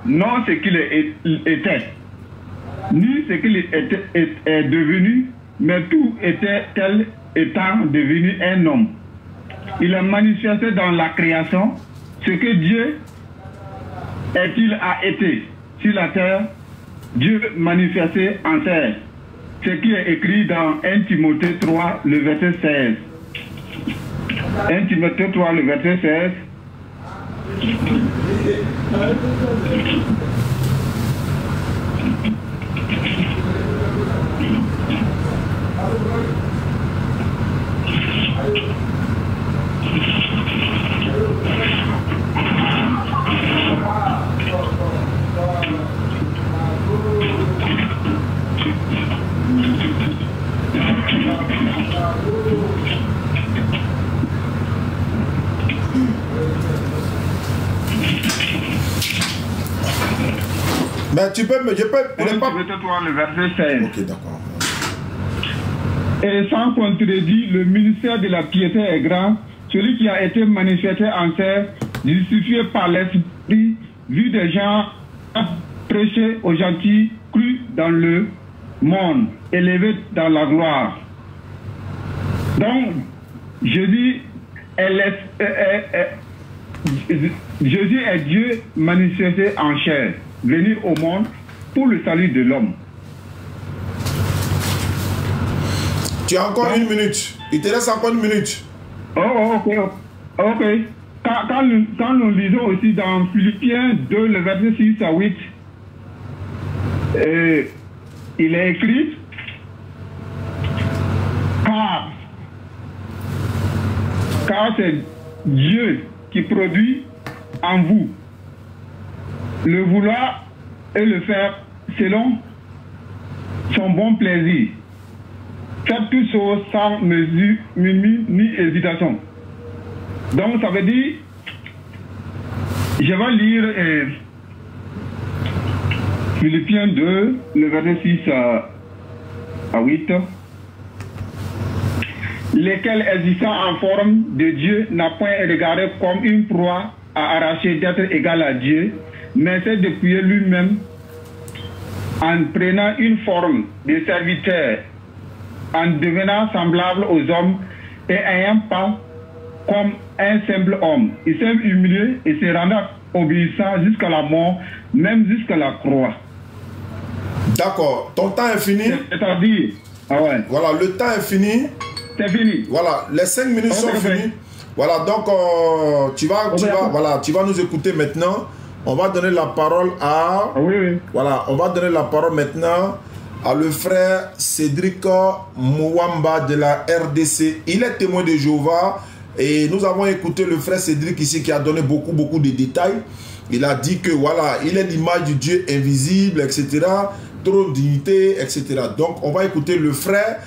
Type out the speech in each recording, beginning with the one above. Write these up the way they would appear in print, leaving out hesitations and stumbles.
non ce qu'il était, ni ce qu'il est devenu, mais tout était tel étant devenu un homme. Il a manifesté dans la création ce que Dieu est-il a été sur la terre, Dieu manifesté en terre. Ce qui est écrit dans 1 Timothée 3, le verset 16. 1 Timothée 3, le verset 16. Mais tu peux me... Je peux... Le verset 16. Ok, d'accord. Et sans contredit, le ministère de la piété est grand. Celui qui a été manifesté en terre, justifié par l'Esprit, vu des gens prêcher aux gentils, cru dans le monde, élevé dans la gloire. Donc, Jésus est Dieu manifesté en chair, venu au monde pour le salut de l'homme. Tu as encore une minute. Il te reste encore une minute. Oh, ok. Ok. Quand nous lisons aussi dans Philippiens 2, le verset 6 à 8, il est écrit, car c'est Dieu qui produit en vous le vouloir et le faire selon son bon plaisir. Faites toutes choses sans mesure, ni hésitation. Donc ça veut dire, je vais lire Philippiens 2, le verset 6 à 8. Lesquels existant en forme de Dieu n'a point regardé comme une proie à arracher d'être égal à Dieu, mais c'est dépouiller lui-même en prenant une forme de serviteur, en devenant semblable aux hommes et ayant pas comme un simple homme. Il s'est humilié et s'est rendu obéissant jusqu'à la mort, même jusqu'à la croix. D'accord. Ton temps est fini. C'est-à-dire, voilà, le temps est fini. C'est fini. Voilà, les 5 minutes sont finies. Voilà, donc tu vas nous écouter maintenant. On va donner la parole à... Voilà, on va donner la parole maintenant à le frère Cédric Mouamba de la RDC. Il est témoin de Jéhovah et nous avons écouté le frère Cédric ici qui a donné beaucoup de détails. Il a dit que voilà, il est l'image du Dieu invisible, etc. Trône dignité, etc. Donc on va écouter le frère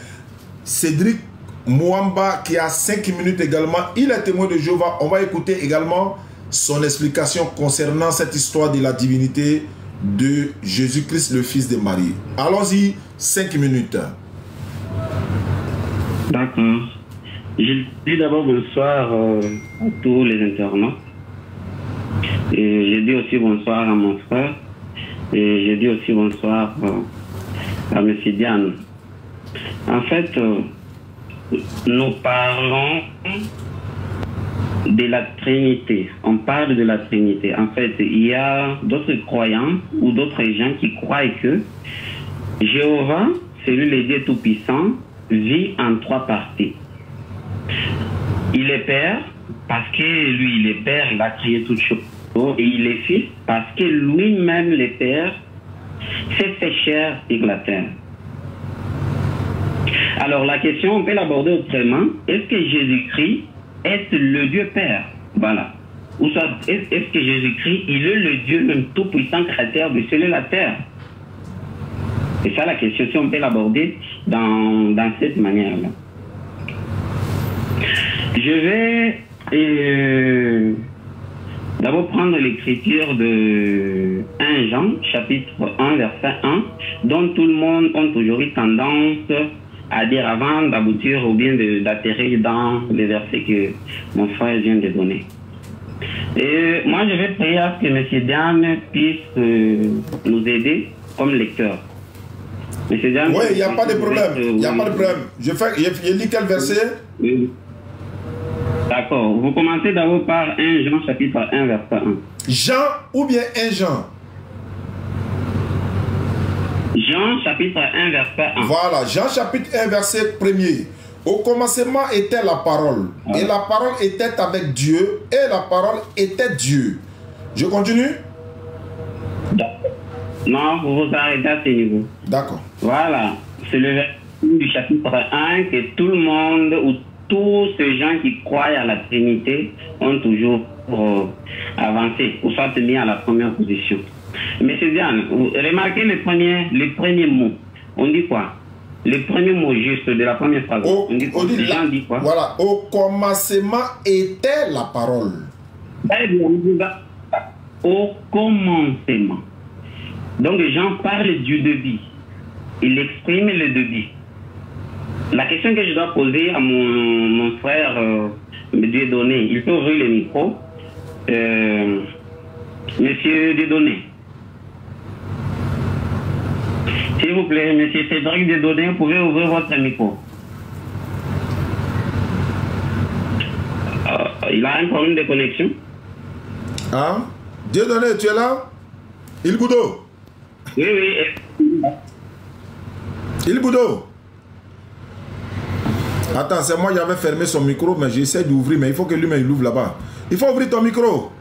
Cédric Mouamba qui a 5 minutes également. Il est témoin de Jéhovah. On va écouter également son explication concernant cette histoire de la divinité de Jésus-Christ, le Fils de Marie. Allons-y, 5 minutes. D'accord. Je dis d'abord bonsoir à tous les internautes. Et je dis aussi bonsoir à mon frère. Et je dis aussi bonsoir à M. Diane. En fait, nous parlons de la Trinité. On parle de la Trinité. En fait, il y a d'autres croyants ou d'autres gens qui croient que Jéhovah, celui le Dieu Tout-Puissant, vit en 3 parties. Il est Père parce que lui, il est Père, il a créé toutes choses. Et il est Fils parce que lui-même, le Père, s'est fait chair sur la terre. Alors la question, on peut l'aborder autrement. Est-ce que Jésus-Christ est le Dieu Père? Voilà. Ou soit, est-ce que Jésus-Christ, il est le Dieu même tout-puissant créateur de ciel et la terre? C'est ça la question, si on peut l'aborder dans cette manière-là. Je vais d'abord prendre l'écriture de 1 Jean, chapitre 1, verset 1, dont tout le monde a toujours eu tendance à dire avant d'aboutir ou bien d'atterrir dans les versets que mon frère vient de donner. Et moi, je vais prier à ce que M. Diane puisse nous aider comme lecteur. Oui, il n'y a pas de problème. Il n'y a pas de problème. Je lis quel verset? D'accord. Vous commencez d'abord par 1 Jean chapitre 1 verset 1. Jean ou bien 1 Jean? Jean chapitre 1 verset 1. Voilà, Jean chapitre 1 verset 1er. Au commencement était la parole. Et la parole était avec Dieu. Et la parole était Dieu. Je continue? Non, vous vous arrêtez à ce niveau. D'accord. Voilà. C'est le verset du chapitre 1 que tout le monde ou tous ces gens qui croient à la Trinité ont toujours avancé ou soit mis à la première position. Monsieur Diane, vous remarquez les premiers mots. On dit quoi? Les premiers mots juste de la première phrase. Les gens disent quoi? Voilà. Au commencement était la parole. Au commencement. Donc Jean parle du début. Il exprime le début. La question que je dois poser à mon frère Dieudonné, il peut ouvrir le micro. Monsieur Dieudonné. S'il vous plaît, monsieur Cédric Dieudonné, vous pouvez ouvrir votre micro. Il a un problème de connexion. Hein? Dieudonné, tu es là? Il Boudo. Oui, oui. Il Boudo. Attends, c'est moi qui avais fermé son micro, mais j'essaie d'ouvrir, mais il faut que lui-même il ouvre là-bas. Il faut ouvrir ton micro.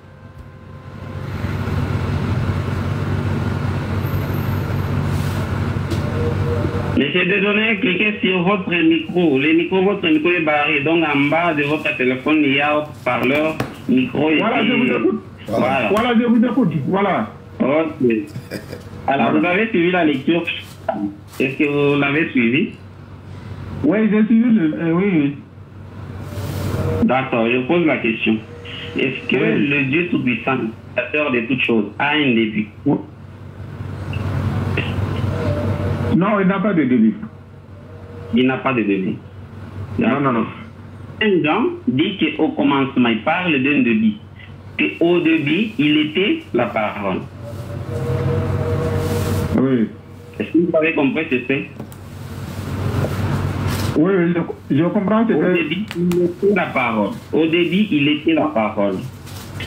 Monsieur Dieudonné, cliquez sur votre micro. Votre micro est barré. Donc en bas de votre téléphone, il y a un parleur, micro. Voilà, je vous écoute. Voilà, je vous écoute. Voilà. Ok. Alors, vous avez suivi la lecture. Est-ce que vous l'avez suivi? Oui, j'ai suivi. Oui. D'accord, je pose la question. Est-ce que le Dieu Tout-Puissant, créateur de toutes choses, a un début? Non, il n'a pas de début. Il n'a pas de début. Non. Un Jean dit qu'au commencement, il parle d'un début. Qu'au début, il était la parole. Oui. Est-ce que vous avez compris ce que c'est? Oui, je comprends ce que c'est. Au début, il était la parole. Au début, il était la parole.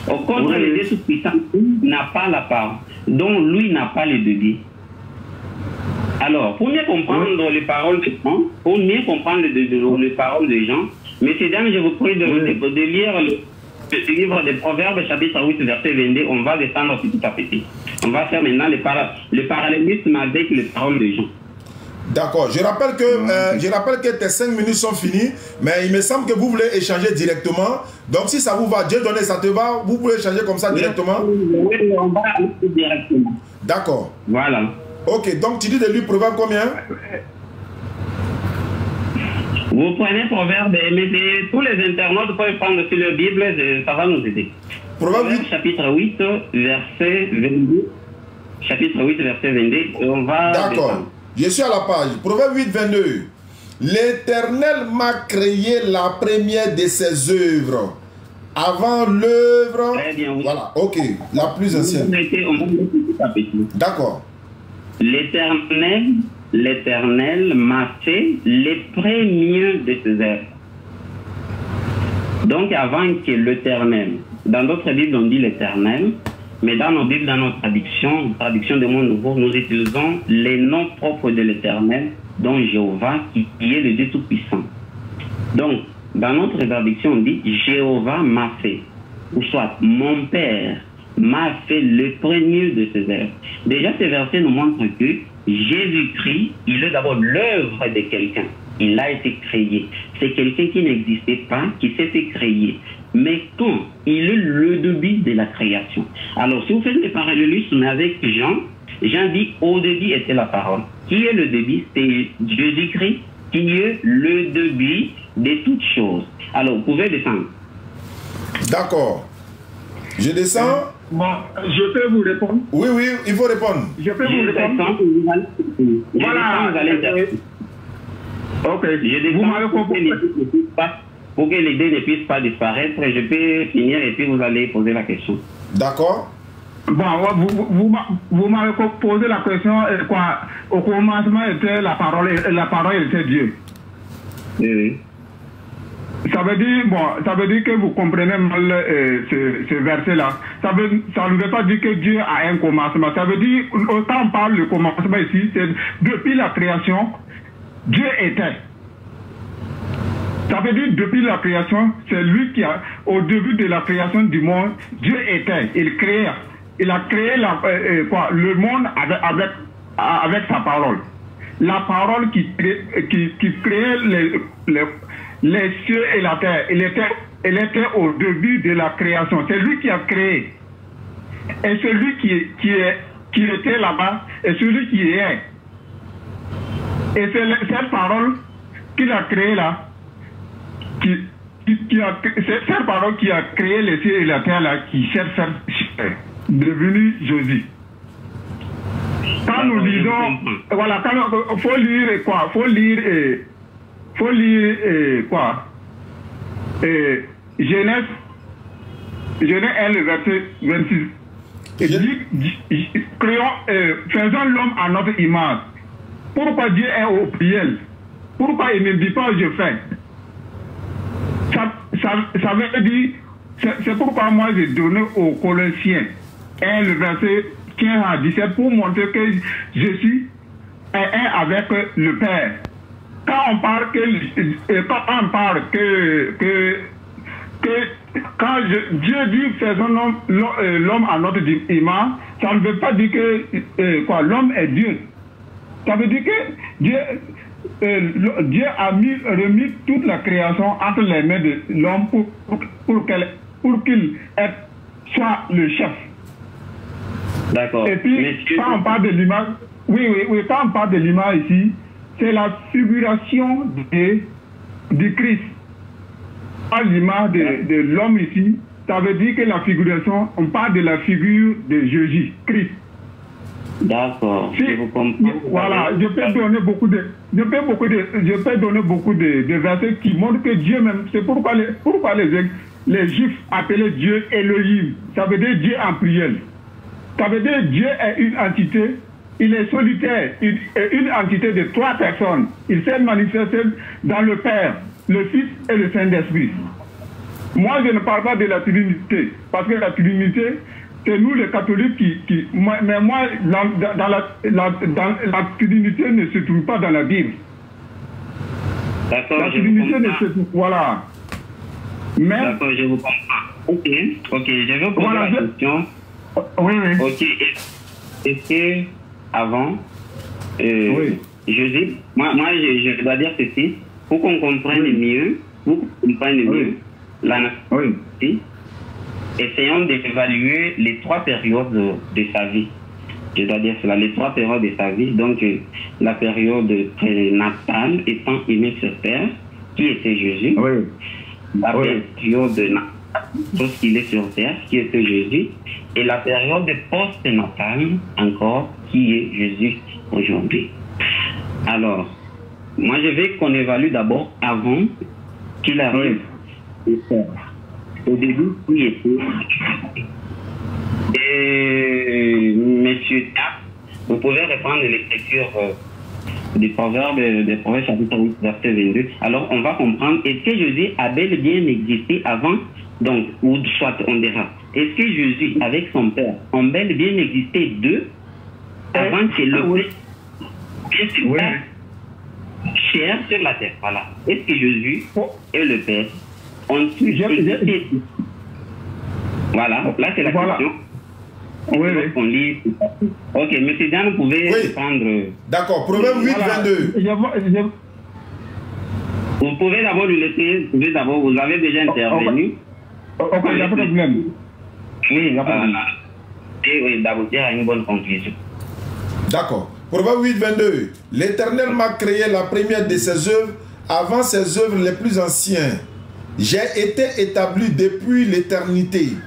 Au contre, le Dieu Tout-Puissant n'a pas la parole. Donc, lui n'a pas le début. Alors, pour mieux comprendre les paroles de Jean, pour mieux comprendre les paroles de Jean, messieurs, dames, je vous prie de lire le livre des Proverbes, chapitre 8, verset 22. On va descendre petit à petit. On va faire maintenant le parallélisme avec les paroles de Jean. D'accord. Je rappelle que tes 5 minutes sont finies, mais il me semble que vous voulez échanger directement. Donc, si ça vous va, Dieu donné, ça te va, vous pouvez échanger comme ça directement. Oui, on va aller directement. D'accord. Voilà. Ok, donc tu dis de lui Proverbe combien? Vous prenez Proverbe, mais tous les internautes peuvent prendre sur leur Bible, ça va nous aider. Proverbe chapitre 8, verset 22. Chapitre 8, verset 22. On va. D'accord. Je suis à la page. Proverbe 8, 22. L'Éternel m'a créé la première de ses œuvres. Avant l'œuvre. Très bien, oui. Voilà, ok. La plus ancienne. D'accord. L'Éternel m'a fait les premiers de ses œuvres. Donc avant que l'Éternel, dans d'autres Bibles on dit l'Éternel, mais dans nos Bibles, dans notre traduction de Monde Nouveau, nous utilisons les noms propres de l'Éternel, dont Jéhovah, qui est le Dieu Tout-Puissant. Donc, dans notre traduction, on dit Jéhovah m'a fait, ou soit mon Père m'a fait le premier de ses œuvres. Déjà, ce verset nous montre que Jésus-Christ, il est d'abord l'œuvre de quelqu'un. Il a été créé. C'est quelqu'un qui n'existait pas, qui s'est fait créer. Mais quand il est le début de la création. Alors, si vous faites le parallélisme avec Jean, Jean dit au début était la parole. Qui est le début? C'est Jésus-Christ qui est le début de toutes choses. Alors, vous pouvez descendre. D'accord. Je descends. Bon, je peux vous répondre? Oui, il faut répondre. Je peux vous répondre? Voilà. Ok. Vous m'avez compris. pour que l'idée ne puisse pas disparaître, je peux finir et puis vous allez poser la question. D'accord. Bon, vous m'avez posé la question, quoi, au commencement était la parole était Dieu. Oui. Ça veut dire que vous comprenez mal ce verset-là. Ça ne veut pas dire que Dieu a un commencement. Ça veut dire, autant on parle du commencement ici, c'est depuis la création, Dieu était. Ça veut dire depuis la création, c'est lui qui a, au début de la création du monde, Dieu était, il créa. Il a créé le monde avec sa parole. La parole qui créait les cieux et la terre. Elle était au début de la création. C'est lui qui a créé. Et celui qui était là-bas et celui qui est. Et c'est cette parole qu'il a créée là. C'est cette parole qui a créé les cieux et la terre là, qui cherche devenu Jésus. Quand nous lisons, voilà, faut lire quoi? Faut lire quoi? Genèse 1, le verset 26. Faisons l'homme à notre image. Pourquoi Dieu est au pluriel? Pourquoi il ne dit pas je fais? Ça veut dire, c'est pourquoi moi j'ai donné aux Colossiens le verset 15 à 17 pour montrer que je suis un avec le Père. Quand on parle quand Dieu dit faisons l'homme à notre image, ça ne veut pas dire que l'homme est Dieu. Ça veut dire que Dieu a remis toute la création entre les mains de l'homme pour qu'il soit le chef. D'accord. Et puis, quand on parle de l'image, quand on parle de l'image ici, c'est la figuration du Christ. À l'image de l'homme ici, ça veut dire que la figuration, on parle de la figure de Jésus, Christ. D'accord. Voilà, je peux donner beaucoup de versets qui montrent que Dieu même, c'est pourquoi les Juifs appelaient Dieu Elohim. Ça veut dire Dieu en prière. Ça veut dire Dieu est une entité, il est solitaire, une entité de 3 personnes. Il s'est manifesté dans le Père, le Fils et le Saint-Esprit. Moi, je ne parle pas de la Trinité, parce que la Trinité, c'est nous les catholiques mais moi, la Trinité ne se trouve pas dans la Bible. D'accord, la Trinité ne se trouve, voilà. D'accord, je vous comprends. Ok, je vais poser la question. Oui. Ok, est-ce que avant, Jésus, moi je dois dire ceci, pour qu'on comprenne mieux, la nation, essayons d'évaluer les 3 périodes de sa vie. Je dois dire cela, les 3 périodes de sa vie. Donc, la période prénatale étant humaine sur terre, qui était Jésus. La période natale, lorsqu'il est sur terre, qui était Jésus. Et la période post-natale, encore, qui est Jésus aujourd'hui. Alors, moi je veux qu'on évalue d'abord avant qu'il arrive au début qui était. Et monsieur Tapp, vous pouvez reprendre l'écriture du proverbe chapitre 8, verset 22. Alors on va comprendre, est-ce que Jésus a bel et bien existé avant, donc, ou soit on dira, est-ce que Jésus avec son Père ont bel et bien existé d'eux avant que le Père chair sur la terre? Voilà. Est-ce que Jésus et le Père ont existé? Voilà, là c'est la question. On lit. Ok, M. Dan, vous pouvez prendre. D'accord, Proverbe 8, 22. Vous pouvez d'abord lui laisser, vous avez déjà intervenu. Ok, il n'y a pas de problème. Oui, il n'y a pas de problème. Et d'aboutir à une bonne conclusion. D'accord. Proverbe 8, 22. L'Éternel m'a créé la première de ses œuvres avant ses œuvres les plus anciennes. J'ai été établi depuis l'éternité,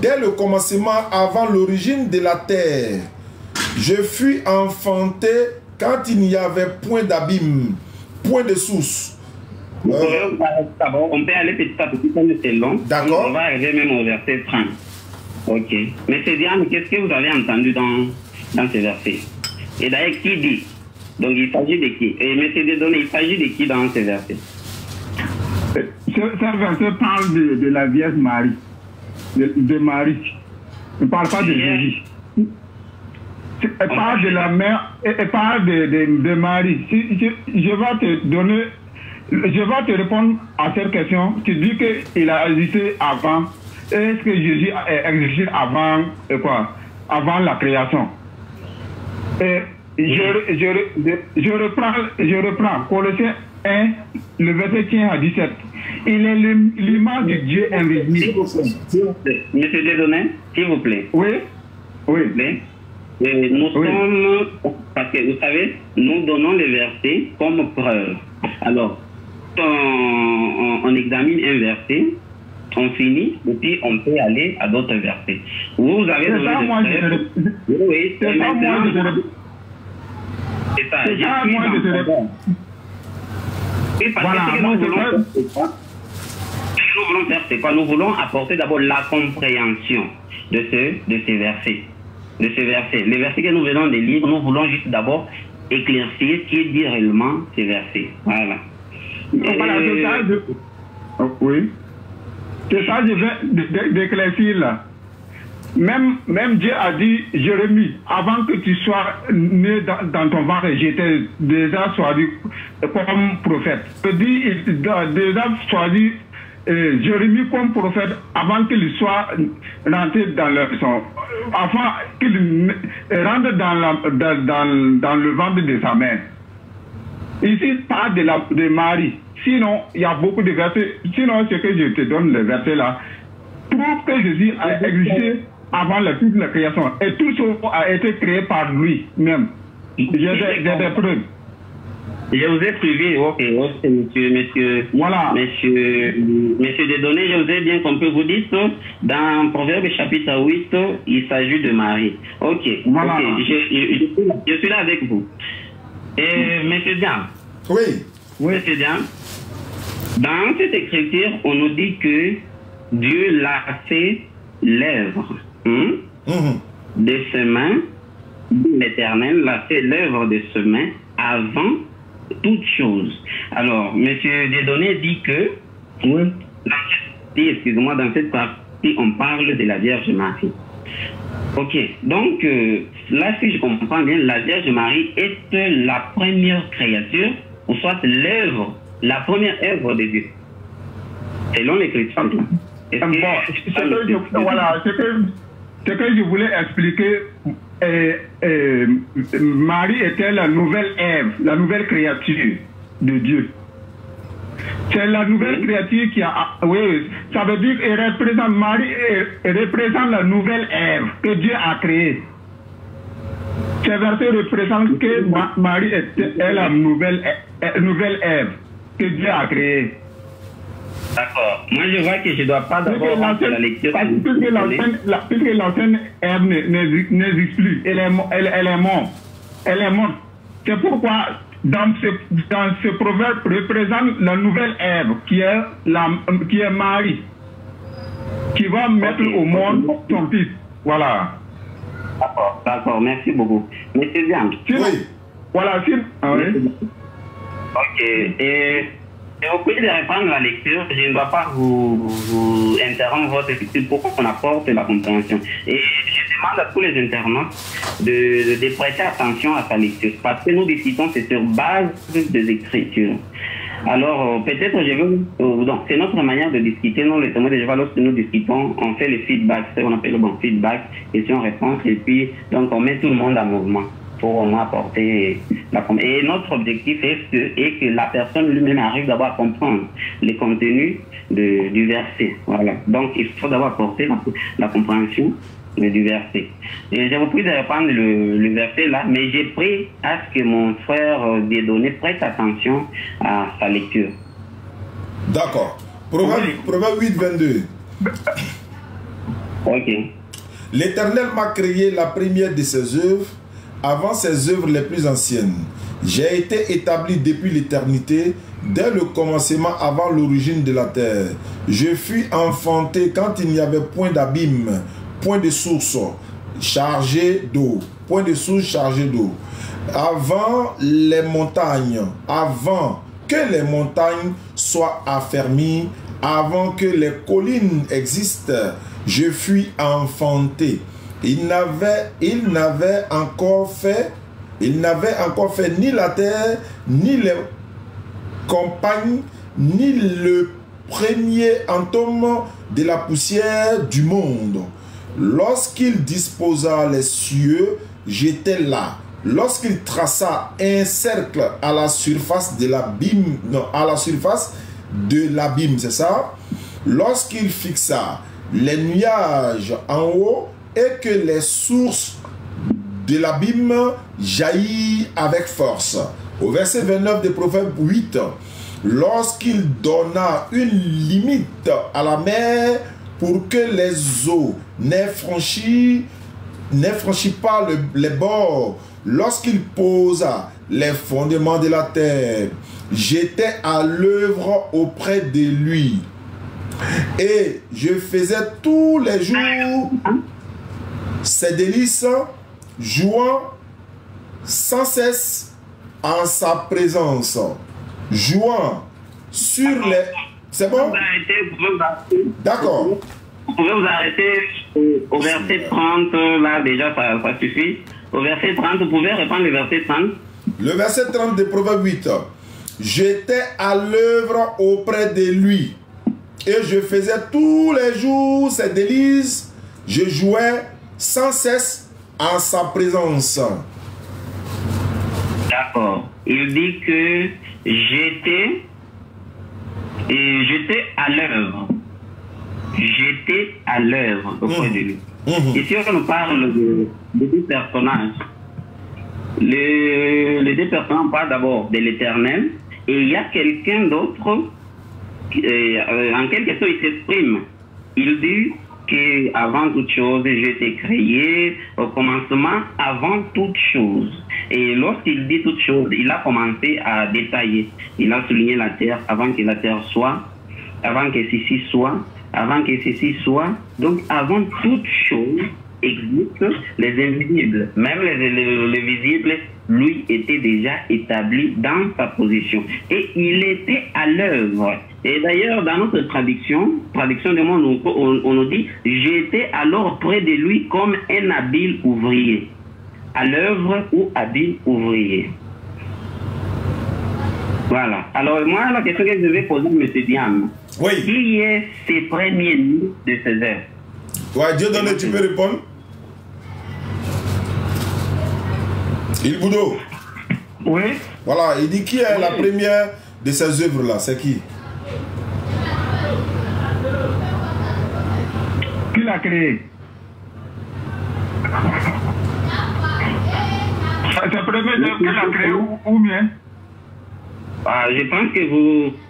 dès le commencement, avant l'origine de la terre. Je fus enfanté quand il n'y avait point d'abîme, point de source. On peut aller petit à petit comme c'est long. D'accord. On va arriver même au verset 30. Ok. Mais c'est Diane, qu'est-ce que vous avez entendu dans ce verset? Et d'ailleurs, qui dit? Donc il s'agit de qui? Et mettez des données, il s'agit de qui dans ce verset? Ce verset parle de la Vierge Marie. De Marie. Il ne parle pas de Jésus. Elle parle de la mère, elle parle de Marie. Je vais te donner, je vais te répondre à cette question. Tu dis qu'il a existé avant. Est-ce que Jésus a existé avant avant la création? Et je reprends Colossiens 1, le verset 15 à 17. Il est l'image de Dieu invisible. Monsieur Dédonné, s'il vous plaît. Oui. Oui. Et nous sommes, parce que vous savez, nous donnons les versets comme preuve. Alors, on examine un verset, on finit, et puis on peut aller à d'autres versets. Vous avez donné des preuves. Oui, c'est ça, moi, c'est ça. Et parce que ce que nous voulons faire, c'est quoi? Nous voulons apporter d'abord la compréhension de ces versets. De ces versets. Les versets que nous venons de lire, nous voulons juste d'abord éclaircir ce qui dit réellement ces versets. Voilà. Voilà, c'est ça. Oui. C'est ça que je vais d'éclaircir là. Même Dieu a dit, Jérémie, avant que tu sois né dans ton ventre, j'étais déjà choisi comme prophète. Il a déjà choisi Jérémie comme prophète avant qu'il soit rentré dans leur son, avant qu'il rentre dans le ventre de sa mère. Ici, parle de Marie. Sinon, il y a beaucoup de versets. Sinon, ce que je te donne, les versets là, prouve que Jésus a existé avant toute la création. Et tout ça a été créé par lui-même. J'ai des preuves. Je vous ai suivi, ok, monsieur, voilà. Monsieur Dédonné, je vous ai bien compris. Vous dites, dans Proverbe chapitre 8, il s'agit de Marie. Ok, voilà. Okay. Je suis là avec vous. Et monsieur Diam. Oui. Monsieur Diam, dans cette écriture, on nous dit que Dieu l'a fait l'œuvre de ses mains, l'Éternel l'a fait l'œuvre de ses mains avant toute chose. Alors, monsieur Dédonné dit que, dans cette partie, on parle de la Vierge Marie. Ok, donc, là, si je comprends bien, la Vierge Marie est la première créature, ou soit l'œuvre, la première œuvre de Dieu. Selon l'Écriture. Voilà, ce que je voulais expliquer, Marie était la nouvelle Ève, la nouvelle créature de Dieu. C'est la nouvelle créature qui a... Oui, ça veut dire qu'elle représente Marie, elle représente la nouvelle Ève que Dieu a créée. Ce verset représente que Marie est la nouvelle Ève que Dieu a créée. D'accord. Moi, je vois que je ne dois pas d'abord faire la lecture. Puisque l'ancienne Ève n'existe plus, elle est morte. Elle est morte. C'est pourquoi, dans ce proverbe, représente la nouvelle Ève, qui est Marie, qui va mettre au monde son fils. Voilà. D'accord. Merci beaucoup. Monsieur Diam. Oui. Voilà. Ok. Et vous pouvez reprendre la lecture. Je ne dois pas vous interrompre votre lecture pour qu'on apporte la compréhension. Et je demande à tous les internautes de prêter attention à sa lecture. Parce que nous discutons, c'est sur base des Écritures. Alors, peut-être, donc, c'est notre manière de discuter. Nous, les témoins de Jéhovah, lorsque nous discutons, on fait le feedback, c'est ce qu'on appelle le bon feedback, question-réponse, et puis, donc, on met tout le monde en mouvement pour au moins apporter la... Et notre objectif est que la personne lui-même arrive d'abord à comprendre les contenus du verset. Voilà. Donc, il faut d'abord apporter la compréhension du verset. Et je vous prie de reprendre le verset là, mais j'ai pris à ce que mon frère Dédonné prête attention à sa lecture. D'accord. Proverbe 8, 22. Ok. L'Éternel m'a créé la première de ses œuvres, avant ses œuvres les plus anciennes. J'ai été établi depuis l'éternité, dès le commencement, avant l'origine de la terre. Je fus enfanté quand il n'y avait point d'abîme, point de source chargée d'eau. Point de source chargée d'eau. Avant les montagnes, avant que les montagnes soient affermies, avant que les collines existent, je fus enfanté. Il n'avait encore fait ni la terre, ni les campagnes, ni le premier atome de la poussière du monde. Lorsqu'il disposa les cieux, j'étais là. Lorsqu'il traça un cercle à la surface de l'abîme, non, à la surface de l'abîme, c'est ça? Lorsqu'il fixa les nuages en haut et que les sources de l'abîme jaillit avec force. Au verset 29 de Proverbe 8, lorsqu'il donna une limite à la mer pour que les eaux n'aient franchi pas les bords, lorsqu'il posa les fondements de la terre, j'étais à l'œuvre auprès de lui. Et je faisais tous les jours ses délices, jouant sans cesse en sa présence, jouant sur les... C'est bon? D'accord. Vous pouvez vous arrêter au verset 30, là déjà ça suffit. Au verset 30, vous pouvez reprendre le verset 30. Le verset 30 de Proverbe 8. J'étais à l'œuvre auprès de lui, et je faisais tous les jours ses délices, je jouais sans cesse en sa présence. D'accord. Il dit que j'étais à l'œuvre. J'étais à l'œuvre auprès de lui. Ici, on nous parle de deux personnages. Les deux personnages parlent d'abord de l'Éternel, et il y a quelqu'un d'autre, en quelque sorte, il s'exprime. Il dit qu'avant toute chose, j'ai été créé, au commencement, avant toute chose. Et lorsqu'il dit toute chose, il a commencé à détailler. Il a souligné la terre avant que la terre soit, avant que ceci soit, avant que ceci soit. Donc, avant toute chose existent les invisibles. Même les visibles, lui, était déjà établi dans sa position. Et il était à l'œuvre. Et d'ailleurs, dans notre traduction de monde, on nous dit « J'étais alors près de lui comme un habile ouvrier ». À l'œuvre ou habile ouvrier. Voilà. Alors, moi, la question que je vais poser à M. Diam, oui. Qui est ses premiers nids de ses œuvres? Ouais, Dieu donne, tu peux répondre. Il Boudo. Oui. Voilà, il dit qui est la première de ces œuvres-là? C'est qui? Qui l'a créé? C'est la première œuvre qu'il a créé ou bien? Je pense que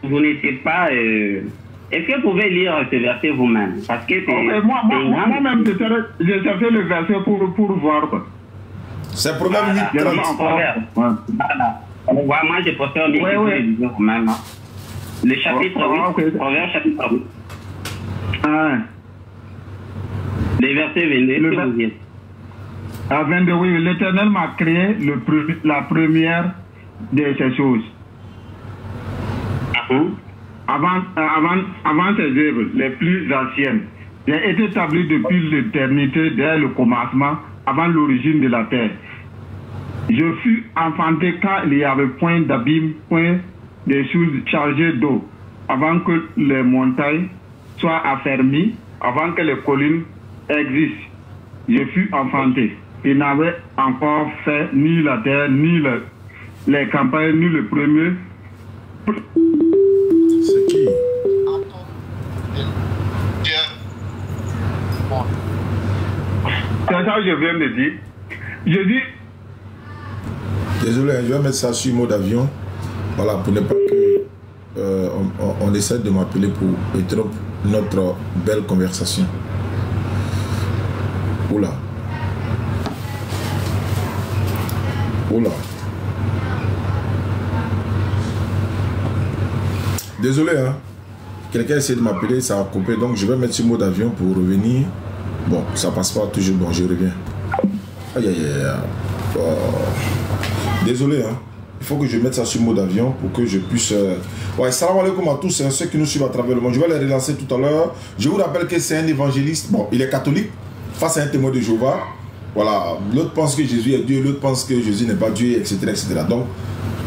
vous n'étiez pas... Est-ce que vous pouvez lire ce verset vous-même? Parce que moi-même, j'ai cherché le verset pour voir. C'est Proverbe 8. Moi, je préfère lire vous-même. Le chapitre 8. Proverbe chapitre 8. Le verset 22. À 22, oui, l'Éternel m'a créé la première de ces choses. Avant ces œuvres, les plus anciennes, j'ai été établi depuis l'éternité, dès le commencement, avant l'origine de la terre. Je fus enfanté quand il n'y avait point d'abîme, point de choses chargées d'eau, avant que les montagnes soient affermies, avant que les collines existent. Je fus enfanté. Il n'avait encore fait ni la terre, ni les campagnes, ni le premier. C'est qui? C'est ça que je viens de dire. Je dis... Désolé, je vais mettre ça sur mode avion. Voilà, pour ne pas que on essaie de m'appeler pour interrompre notre belle conversation. Oula. Oula. Désolé, hein. Quelqu'un essaie de m'appeler, ça a coupé. Donc, je vais mettre sur mode avion pour revenir. Bon, ça passe pas toujours. Bon, je reviens. Aïe, aïe, aïe. Oh. Désolé, hein. Il faut que je mette ça sur mode avion pour que je puisse... Ouais, salam alaikum à tous, hein, ceux qui nous suivent à travers le monde. Je vais les relancer tout à l'heure. Je vous rappelle que c'est un évangéliste. Bon, il est catholique, face à un témoin de Jéhovah. Voilà, l'autre pense que Jésus est Dieu, l'autre pense que Jésus n'est pas Dieu, etc., etc. Donc,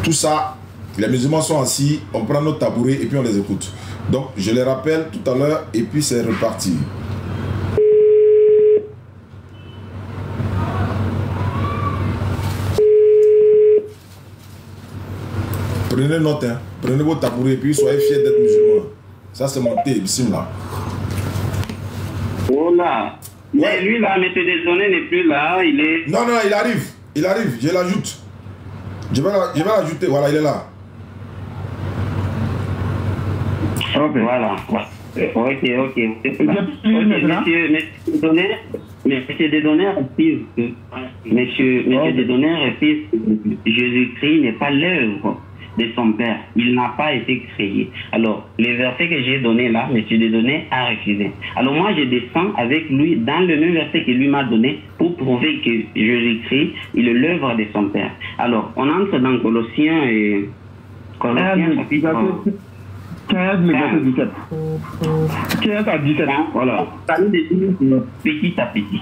tout ça, les musulmans sont assis, on prend notre tabouret et puis on les écoute. Donc, je les rappelle tout à l'heure et puis c'est reparti. Prenez note, hein. Prenez vos tabourets et puis soyez fiers d'être musulmans. Ça, c'est mon thé, bismillah. Oh là. Mais lui, là, M. Désonné n'est plus là, il est... Non, non, il arrive, je l'ajoute. Je vais l'ajouter, voilà, il est là. Okay. Voilà. Ok. Monsieur Désonné refuse. Monsieur Désonné refuse. Jésus-Christ n'est pas l'œuvre de son père. Il n'a pas été créé. Alors, les versets que j'ai donnés là, M. Désonné a refusé. Alors moi, je descends avec lui dans le même verset que lui m'a donné pour prouver que Jésus-Christ, il est l'œuvre de son père. Alors, on entre dans Colossiens et... chapitre 15, le verset 17. 15 à 17. Voilà. Petit à petit.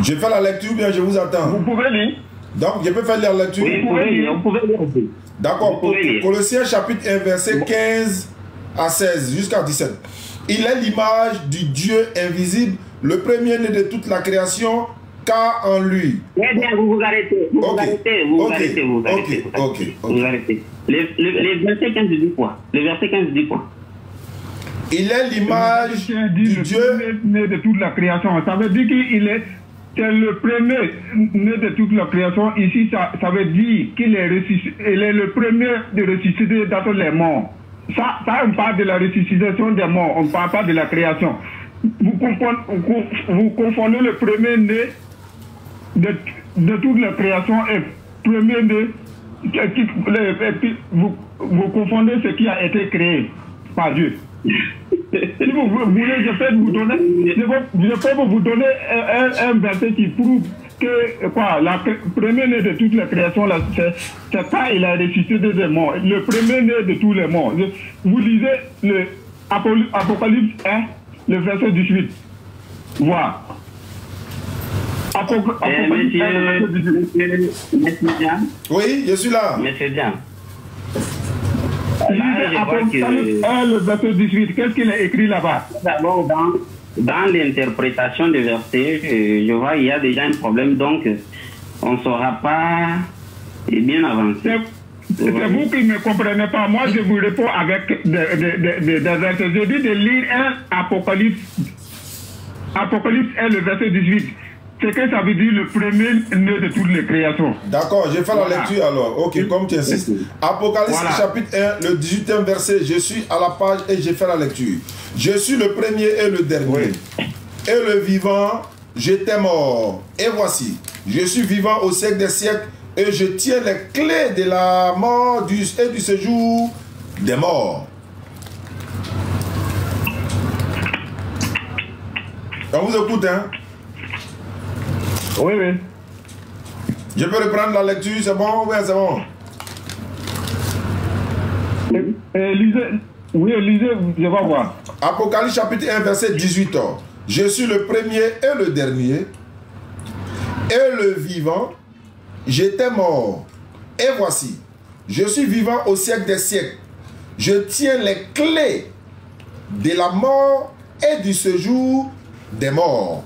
Je fais la lecture ou bien je vous attends? Vous pouvez lire. Donc, je peux faire la lecture? Oui, vous pouvez lire. D'accord. Colossiens chapitre 1, verset 15 à 16 jusqu'à 17. Il est l'image du Dieu invisible, le premier-né de toute la création, car en lui. Eh bien, vous arrêtez. Vous arrêtez. Le verset 15 dit quoi? Le verset 15 dit quoi? Il est l'image du Dieu né de toute la création. Ça veut dire qu'il est... C'est le premier né de toute la création. Ici, ça veut dire qu'il est ressuscité. Il est le premier de ressusciter d'entre les morts. Ça, on parle de la ressuscitation des morts. On ne parle pas de la création. Vous confondez le premier né de toute la création et premier né. Vous confondez ce qui a été créé par Dieu. Si vous voulez, je peux vous donner un verset qui prouve que quoi, le premier né de toute la création, c'est quand il a ressuscité des morts. Le premier né de tous les morts. Vous lisez le Apocalypse 1, le verset 18. Voilà. Oui, je suis là. Monsieur Jean. Le verset 18, qu'est-ce qu'il a écrit là-bas? D'abord, dans l'interprétation des versets, je vois qu'il y a déjà un problème, donc on ne saura pas bien avancer. C'est vous qui ne me comprenez pas. Moi, je vous réponds avec des versets. Je dis de lire un Apocalypse 1, le verset 18. C'est que ça veut dire le premier né de toutes les créations. D'accord, je fais la lecture alors. Ok, comme tu insistes. Apocalypse chapitre 1, le 18e verset. Je suis à la page et je fais la lecture. Je suis le premier et le dernier. Oui. Et le vivant, j'étais mort. Et voici, je suis vivant au siècle des siècles et je tiens les clés de la mort et du séjour des morts. On vous écoute, hein? Oui. Je peux reprendre la lecture, c'est bon? Oui, c'est bon. Lisez, je vais voir. Apocalypse chapitre 1, verset 18. Je suis le premier et le dernier, et le vivant, j'étais mort. Et voici, je suis vivant au siècle des siècles. Je tiens les clés de la mort et du séjour des morts.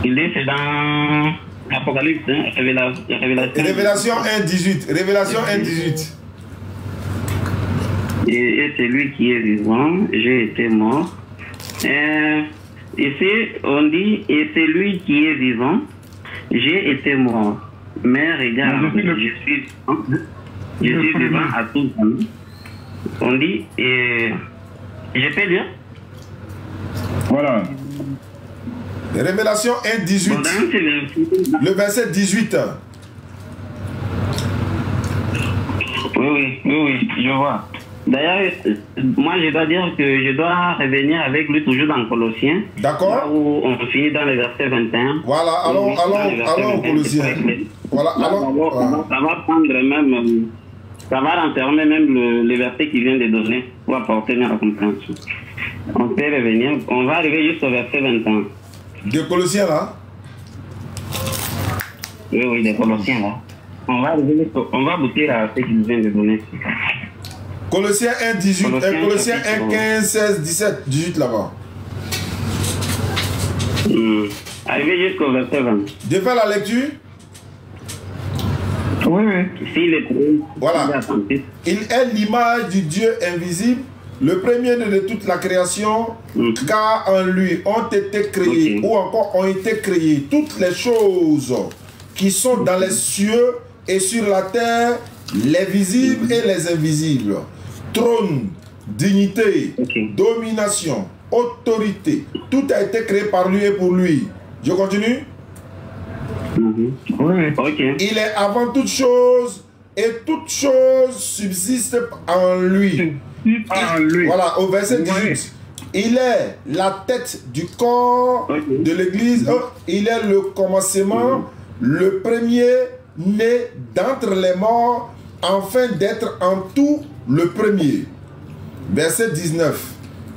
Il dit c'est dans l'Apocalypse, hein, Révélation 1.18. Révélation 1.18. Et c'est lui qui est vivant, j'ai été mort. Ici, on dit, et c'est lui qui est vivant, j'ai été mort. Mais regarde, je suis vivant à tout temps. On dit, et je peux dire? Voilà. Révélation 1, 18. Le verset 18. Oui, je vois. D'ailleurs, moi, je dois dire que je dois revenir avec lui toujours dans Colossiens. D'accord. Où on finit dans le verset 21. Voilà, allons Colossiens. Voilà, ça va prendre même, ça va renfermer même le verset qui vient de donner pour apporter la compréhension. On peut revenir, on va arriver jusqu'au verset 21. De Colossiens là? Oui, de Colossiens là. On va aboutir à ce qu'il vient de donner. Colossiens 1, 18, Colossiens 1, 15, 16, 17, 18 là-bas. Arrivé jusqu'au verset 20. De faire la lecture? Oui. Voilà. Il est l'image du Dieu invisible, le premier de toute la création, car en lui ont été créées, ou encore ont été créées toutes les choses qui sont dans les cieux et sur la terre, les visibles et les invisibles. Trône, dignité, domination, autorité, tout a été créé par lui et pour lui. Je continue? Il est avant toute chose et toute chose subsiste en lui. Voilà, au verset 18. Il est la tête du corps de l'Église. Il est le commencement, le premier né d'entre les morts, afin d'être en tout le premier. Verset 19.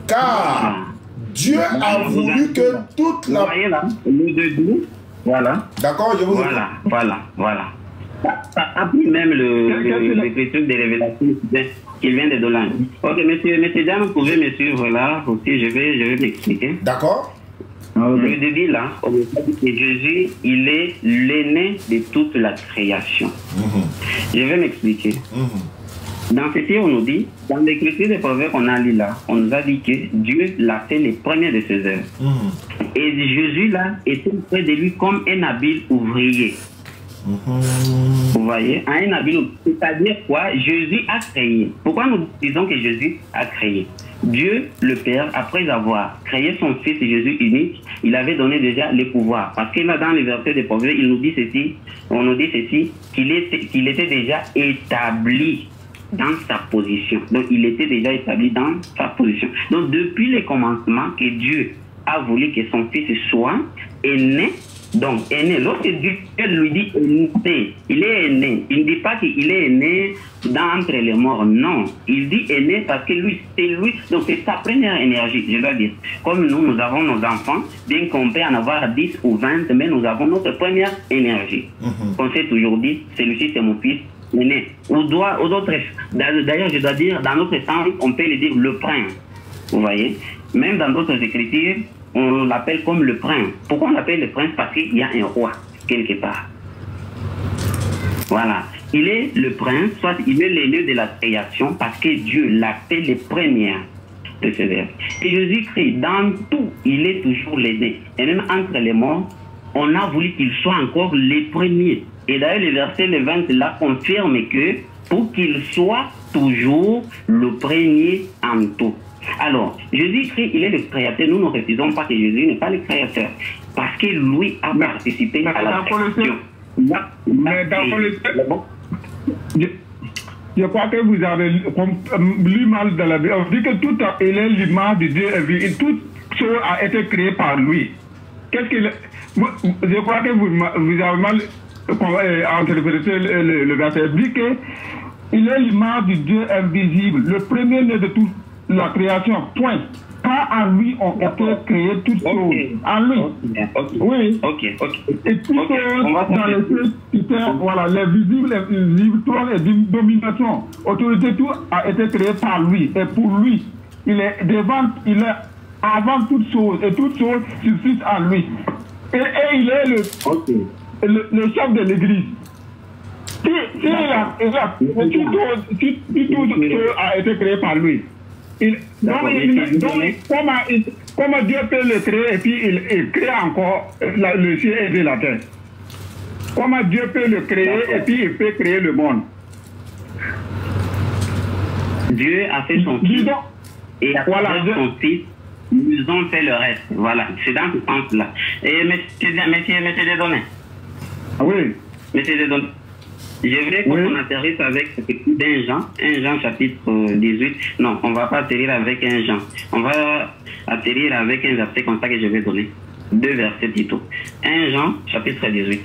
Car Dieu a voulu que toute la... Vous voyez là, le debout. Voilà. D'accord, je vous écoute. Voilà. Ça appuie même le truc de révélation qu'il vient de donner. Ok, monsieur Diane, vous pouvez me suivre là aussi, je vais m'expliquer. D'accord. Le début là, on dit que Jésus, il est l'aîné de toute la création. Je vais m'expliquer. Dans ceci, on nous dit, dans l'écriture des proverbes qu'on a lu là, on nous a dit que Dieu l'a fait les premiers de ses œuvres. Et Jésus là était près de lui comme un habile ouvrier. Vous voyez, un habile ouvrier. C'est-à-dire quoi? Jésus a créé. Pourquoi nous disons que Jésus a créé? Dieu, le Père, après avoir créé son Fils Jésus unique, il avait donné déjà les pouvoirs. Parce que là, dans les versets des proverbes, il nous dit ceci, on nous dit ceci, qu'il était déjà établi dans sa position. Donc, il était déjà établi dans sa position. Donc, depuis le commencement que Dieu a voulu que son Fils soit né, donc aîné. Lorsque Dieu lui dit aîné, il est aîné. Il ne dit pas qu'il est aîné d'entre les morts. Non. Il dit aîné parce que lui, c'est lui. Donc c'est sa première énergie, je dois dire. Comme nous avons nos enfants, bien qu'on peut en avoir 10 ou 20, mais nous avons notre première énergie. On s'est toujours dit, celui-ci c'est mon fils aîné. Ou d'autres. D'ailleurs, je dois dire, dans notre sens, on peut le dire le prince. Vous voyez? Même dans d'autres écritures, on l'appelle comme le prince. Pourquoi on l'appelle le prince? Parce qu'il y a un roi, quelque part. Voilà. Il est le prince, soit il est l'aîné de la création, parce que Dieu l'a fait les premières de ses œuvres. Et Jésus-Christ, dans tout, il est toujours l'aîné. Et même entre les morts, on a voulu qu'il soit encore les premiers. Et d'ailleurs, le verset 20 là confirme que pour qu'il soit toujours le premier en tout. Alors, Jésus-Christ, il est le créateur. Nous ne refusons pas que Jésus n'est pas le créateur. Parce que lui a participé à la création. Mais dans le je crois que vous avez lu mal dans la Bible. On dit que tout il est l'image de Dieu et toute chose a été créée par lui. Qu'est-ce qu'il je crois que vous avez mal interprété le verset. Il dit que il est l'image du Dieu invisible, le premier-né de toute la création, point. Car en lui ont été créées toutes choses. En lui. Oui. Et toutes choses dans les choses qui étaient, voilà, les visibles, les invisibles, trône et domination, autorité, tout a été créé par lui. Et pour lui, il est avant toutes choses, et toutes choses subsistent en lui. Et il est le chef de l'église. Tout a été créé par lui. Comment Dieu peut le créer et puis il crée encore le ciel et la terre? Comment Dieu peut le créer et puis il peut créer le monde? Dieu a fait son fils et à travers son fils, nous ils ont fait le reste. Voilà, c'est dans ce sens-là. Et monsieur Dieudonné. Ah oui. Monsieur Dieudonné. Je voudrais qu'on atterrisse avec ce petit d'un Jean, 1 Jean chapitre 18. Non, on ne va pas atterrir avec 1 Jean. On va atterrir avec un verset comme ça que je vais donner. 2 versets plutôt. 1 Jean chapitre 18.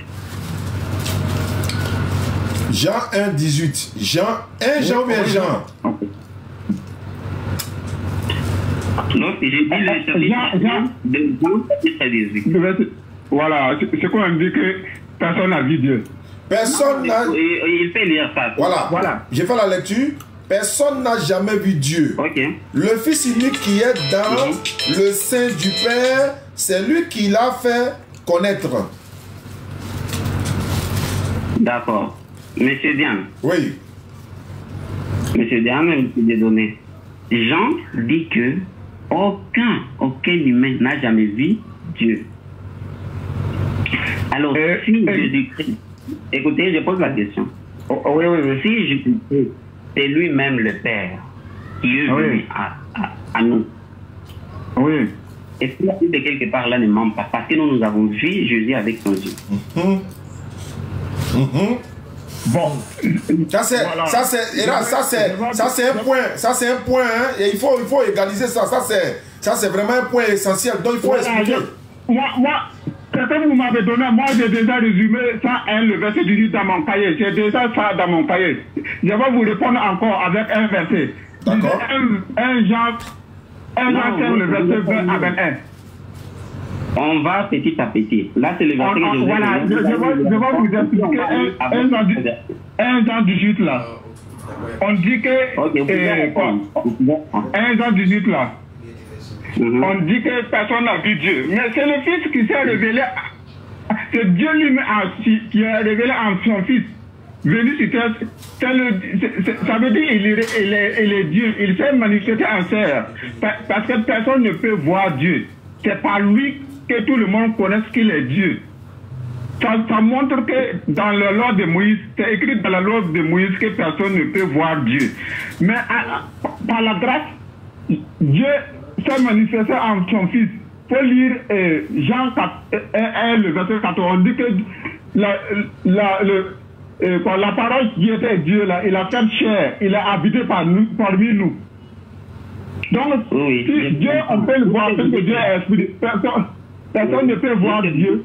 Jean 1, 18. Jean 1 Jean ou bien Jean? Donc, j'ai dit le chapitre de Jean chapitre 18. Voilà, c'est quoi on dit que personne n'a vu Dieu. Personne n'a... Il fait lire ça. Voilà. J'ai fait la lecture. Personne n'a jamais vu Dieu. Okay. Le Fils unique qui est dans le sein du Père, c'est lui qui l'a fait connaître. D'accord. Monsieur Diane. Oui. Monsieur Diane, Monsieur Dieudonné. Jean dit que aucun humain n'a jamais vu Dieu. Alors, si Jésus-Christ... Écoutez, je pose la question. Oui. Si Jésus-Christ, c'est lui-même le Père qui est venu à nous. Oui. Est-ce qu'il y a de quelque part là ne ment pas? Parce que nous avons vu Jésus avec son Dieu. Bon, ça c'est un point, hein, et il faut égaliser ça. Ça c'est vraiment un point essentiel. Donc il faut expliquer. Moi, vous m'avez donné, moi j'ai déjà résumé ça, le verset 18 dans mon cahier. J'ai déjà ça dans mon cahier. Je vais vous répondre encore avec un verset. D'accord. Un Jean, le verset 20 à 21. On va petit à petit. Là, c'est le verset que voilà, je vais vous expliquer un Jean 18 là. On dit que... un Jean 18 là. On dit que personne n'a vu Dieu. Mais c'est le Fils qui s'est révélé. C'est Dieu lui-même qui a révélé en son Fils. Venu sur terre. Ça veut dire qu'il est Dieu. Il s'est manifesté en chair. Parce que personne ne peut voir Dieu. C'est par lui que tout le monde connaisse qu'il est Dieu. Ça montre que dans la loi de Moïse, c'est écrit dans la loi de Moïse que personne ne peut voir Dieu. Mais par la grâce, Dieu s'est manifesté en son Fils. Il faut lire Jean 1, le verset 14. On dit que la parole qui était Dieu, là, il a fait chair, il a habité parmi nous. Donc, si Dieu, on peut le voir, parce que Dieu est esprit. Personne ne peut voir Dieu.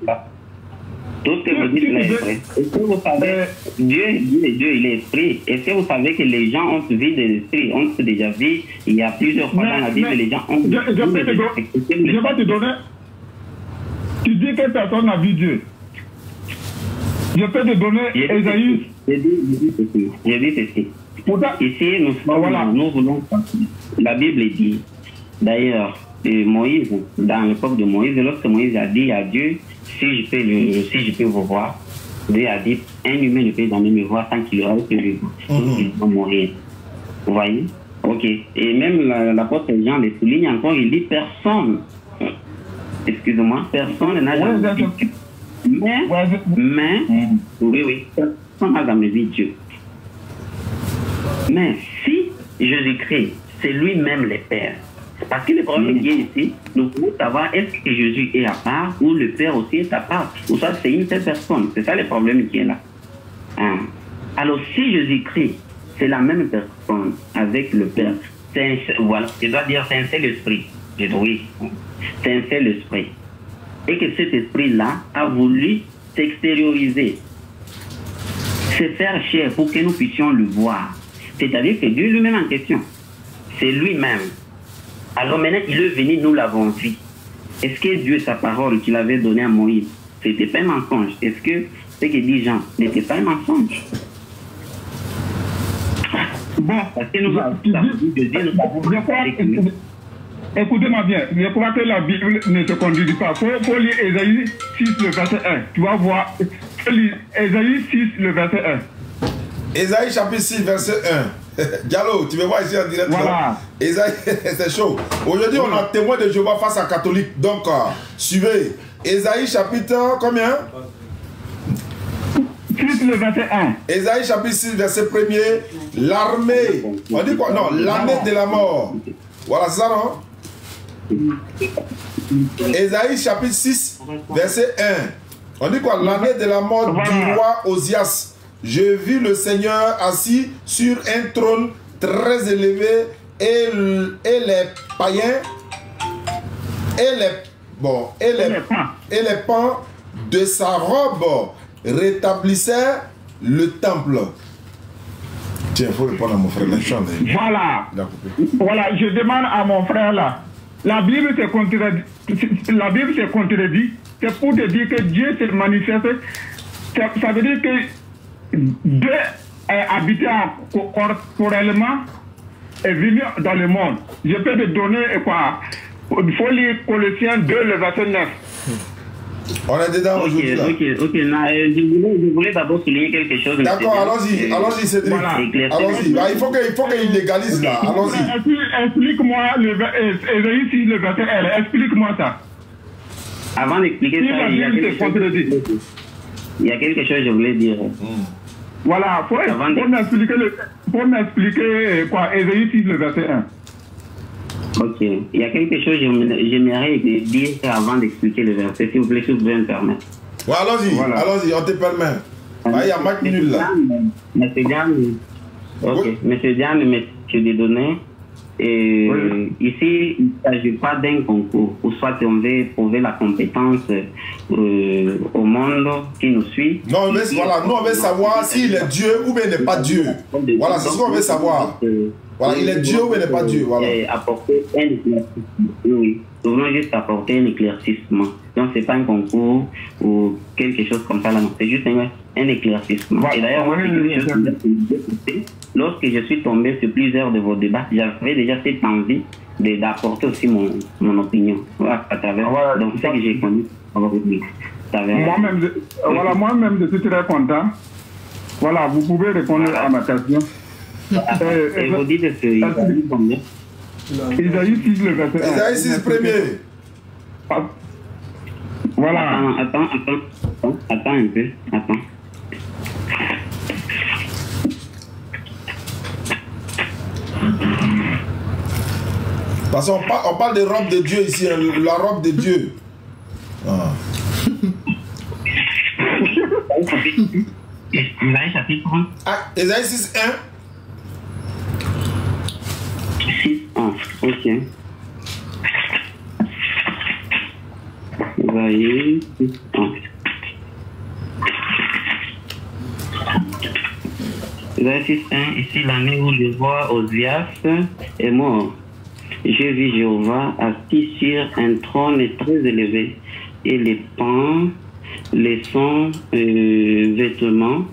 Tout ce que vous dites là est vrai. Est-ce que vous savez, Dieu, il est esprit. Est-ce que vous savez que les gens ont vu des esprits? On s'est déjà vu, il y a plusieurs fois dans la Bible, les gens ont vu des esprits. Je vais te donner. Tu dis que personne n'a vu Dieu. Je peux te donner Esaïe. J'ai dit ceci. Ici, nous voulons. La Bible dit, d'ailleurs, Moïse, dans l'époque de Moïse, lorsque Moïse a dit à Dieu, si je peux vous voir, Dieu a dit, un humain ne peut jamais me voir tant qu'il aura que lui. Il va mourir. Vous voyez? Ok. Et même l'apôtre Jean le souligne encore, il dit, personne, excusez-moi, personne n'a jamais vu Dieu. Oui, personne n'a jamais vu Dieu. Mais si Jésus-Christ, c'est lui-même le Père, parce que le problème qui est ici, nous pouvons savoir est-ce que Jésus est à part ou le Père aussi est à part, ou ça c'est une seule personne. C'est ça le problème qui est là. Alors si Jésus-Christ, c'est la même personne avec le Père, voilà, je dois dire c'est un seul esprit. Oui, c'est un seul esprit. Et que cet esprit-là a voulu s'extérioriser, se faire chair pour que nous puissions le voir. C'est-à-dire que Dieu lui-même en question, c'est lui-même. Alors maintenant, il est venu, nous l'avons vu. Est-ce que Dieu, sa parole qu'il avait donnée à Moïse, c'était pas un mensonge? Est-ce que ce que dit Jean n'était pas un mensonge? Bon, parce que nous avons écoutez-moi bien, je crois que la Bible ne se contredit pas. Il faut lire Esaïe 6, le verset 1. Tu vas voir. Esaïe 6, le verset 1. Esaïe chapitre 6, verset 1. Diallo, tu veux voir ici en direct? Voilà. Esaïe, c'est chaud. Aujourd'hui, on a témoin de Jéhovah face à catholique. Donc, suivez. Esaïe chapitre combien? 6, le verset 1. Esaïe chapitre 6, verset 1er. L'armée. On dit quoi? Non, l'armée de la mort. Voilà, c'est ça, non? Ésaïe chapitre 6, verset 1. On dit quoi? L'année de la mort du roi Osias, je vis le Seigneur assis sur un trône très élevé et les païens et les pans de sa robe rétablissaient le temple. Tiens, il faut répondre à mon frère. Voilà. Voilà, je demande à mon frère là. La Bible se contredit. C'est pour te dire que Dieu se manifeste. Ça veut dire que Dieu est habité corporellement est venu dans le monde. Je peux te donner quoi? Il faut lire Colossiens 2, le verset 9. On est dedans aujourd'hui. Ok. Je voulais d'abord souligner quelque chose. D'accord, allons-y, Cédric. Voilà. Allons-y. Il faut qu'il légalise là. Allons-y. Explique-moi le verset L. Explique-moi ça. Avant d'expliquer ça, il y a quelque chose que je voulais dire. Voilà, pour m'expliquer quoi, Ésaïe 6, le verset 1. Ok, il y a quelque chose que j'aimerais dire avant d'expliquer le verset, s'il vous plaît, si vous pouvez me permettre. Ouais, allons-y, on te permet. Il y a Mac nul là. Monsieur Diane, Monsieur Diane, Monsieur Dieudonné, ici, il ne s'agit pas d'un concours, ou soit on veut prouver la compétence au monde qui nous suit. Non, on veut savoir s'il est Dieu ou bien il n'est pas Dieu. Voilà, c'est ce qu'on veut savoir. Voilà, il est Dieu ou il n'est pas Dieu. Voilà. Apporter un éclaircissement. Oui, nous voulons juste apporter un éclaircissement. Donc, ce n'est pas un concours ou quelque chose comme ça. C'est juste un éclaircissement. Et d'ailleurs, lorsque je suis tombé sur plusieurs de vos débats, j'avais déjà cette envie d'apporter aussi mon opinion à travers. Donc, c'est ce que j'ai connu. Moi-même, je suis très content. Voilà, vous pouvez répondre à ma question. Et vous dites que Isaïe combien? Isaïe 6, le verset 1. Isaïe 6, premier. Voilà. Attends un peu. Attends. Parce qu'on parle de robe de Dieu ici, hein, la robe de Dieu. Ah. Isaïe chapitre 1. Ah, Isaïe 6, 1. 6, 1. Ok. Isaïe 6, 1. Isaïe 6, 1. Ici, l'année où le roi Osias est mort. J'ai vu Jéhovah assis sur un trône très élevé, et les pans, les sons vêtements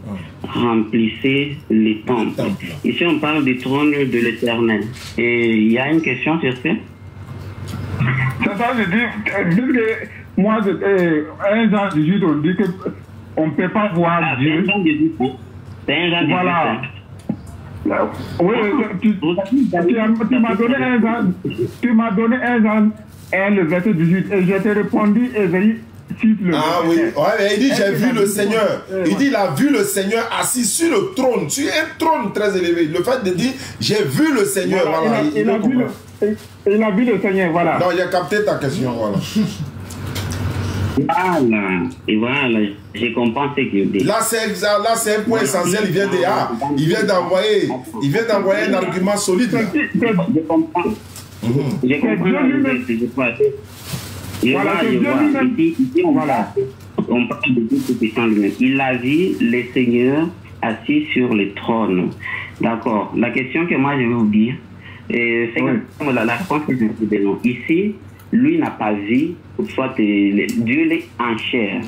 remplissaient les temples. Ici, on parle du trône de l'Éternel. Et il y a une question sur ça? C'est ça, je dis que moi, un Jean 18, on dit qu'on ne peut pas voir Dieu. C'est un Jean 18. Voilà. Oui, tu m'as donné un Jean 1, le verset 18, et je t'ai répondu, Ésaïe 6, le verset 1. Ah oui, ouais, il dit j'ai vu le Seigneur. Il dit il a vu le Seigneur assis sur le trône, sur un trône très élevé. Le fait de dire j'ai vu le Seigneur, voilà. Il a vu le Seigneur, voilà. Non, il a capté ta question, voilà. Voilà, je comprends ce qu'il dit. Là, c'est un point essentiel, il vient d'envoyer un argument solide. Je comprends. Je comprends. Ici, on parle de Dieu tout-puissant lui-même. Il a vu les seigneurs assis sur le trône. D'accord. La question que moi je vais vous dire, c'est que la réponse que je vous donne. Ici, lui n'a pas vu, soit Dieu est en chair.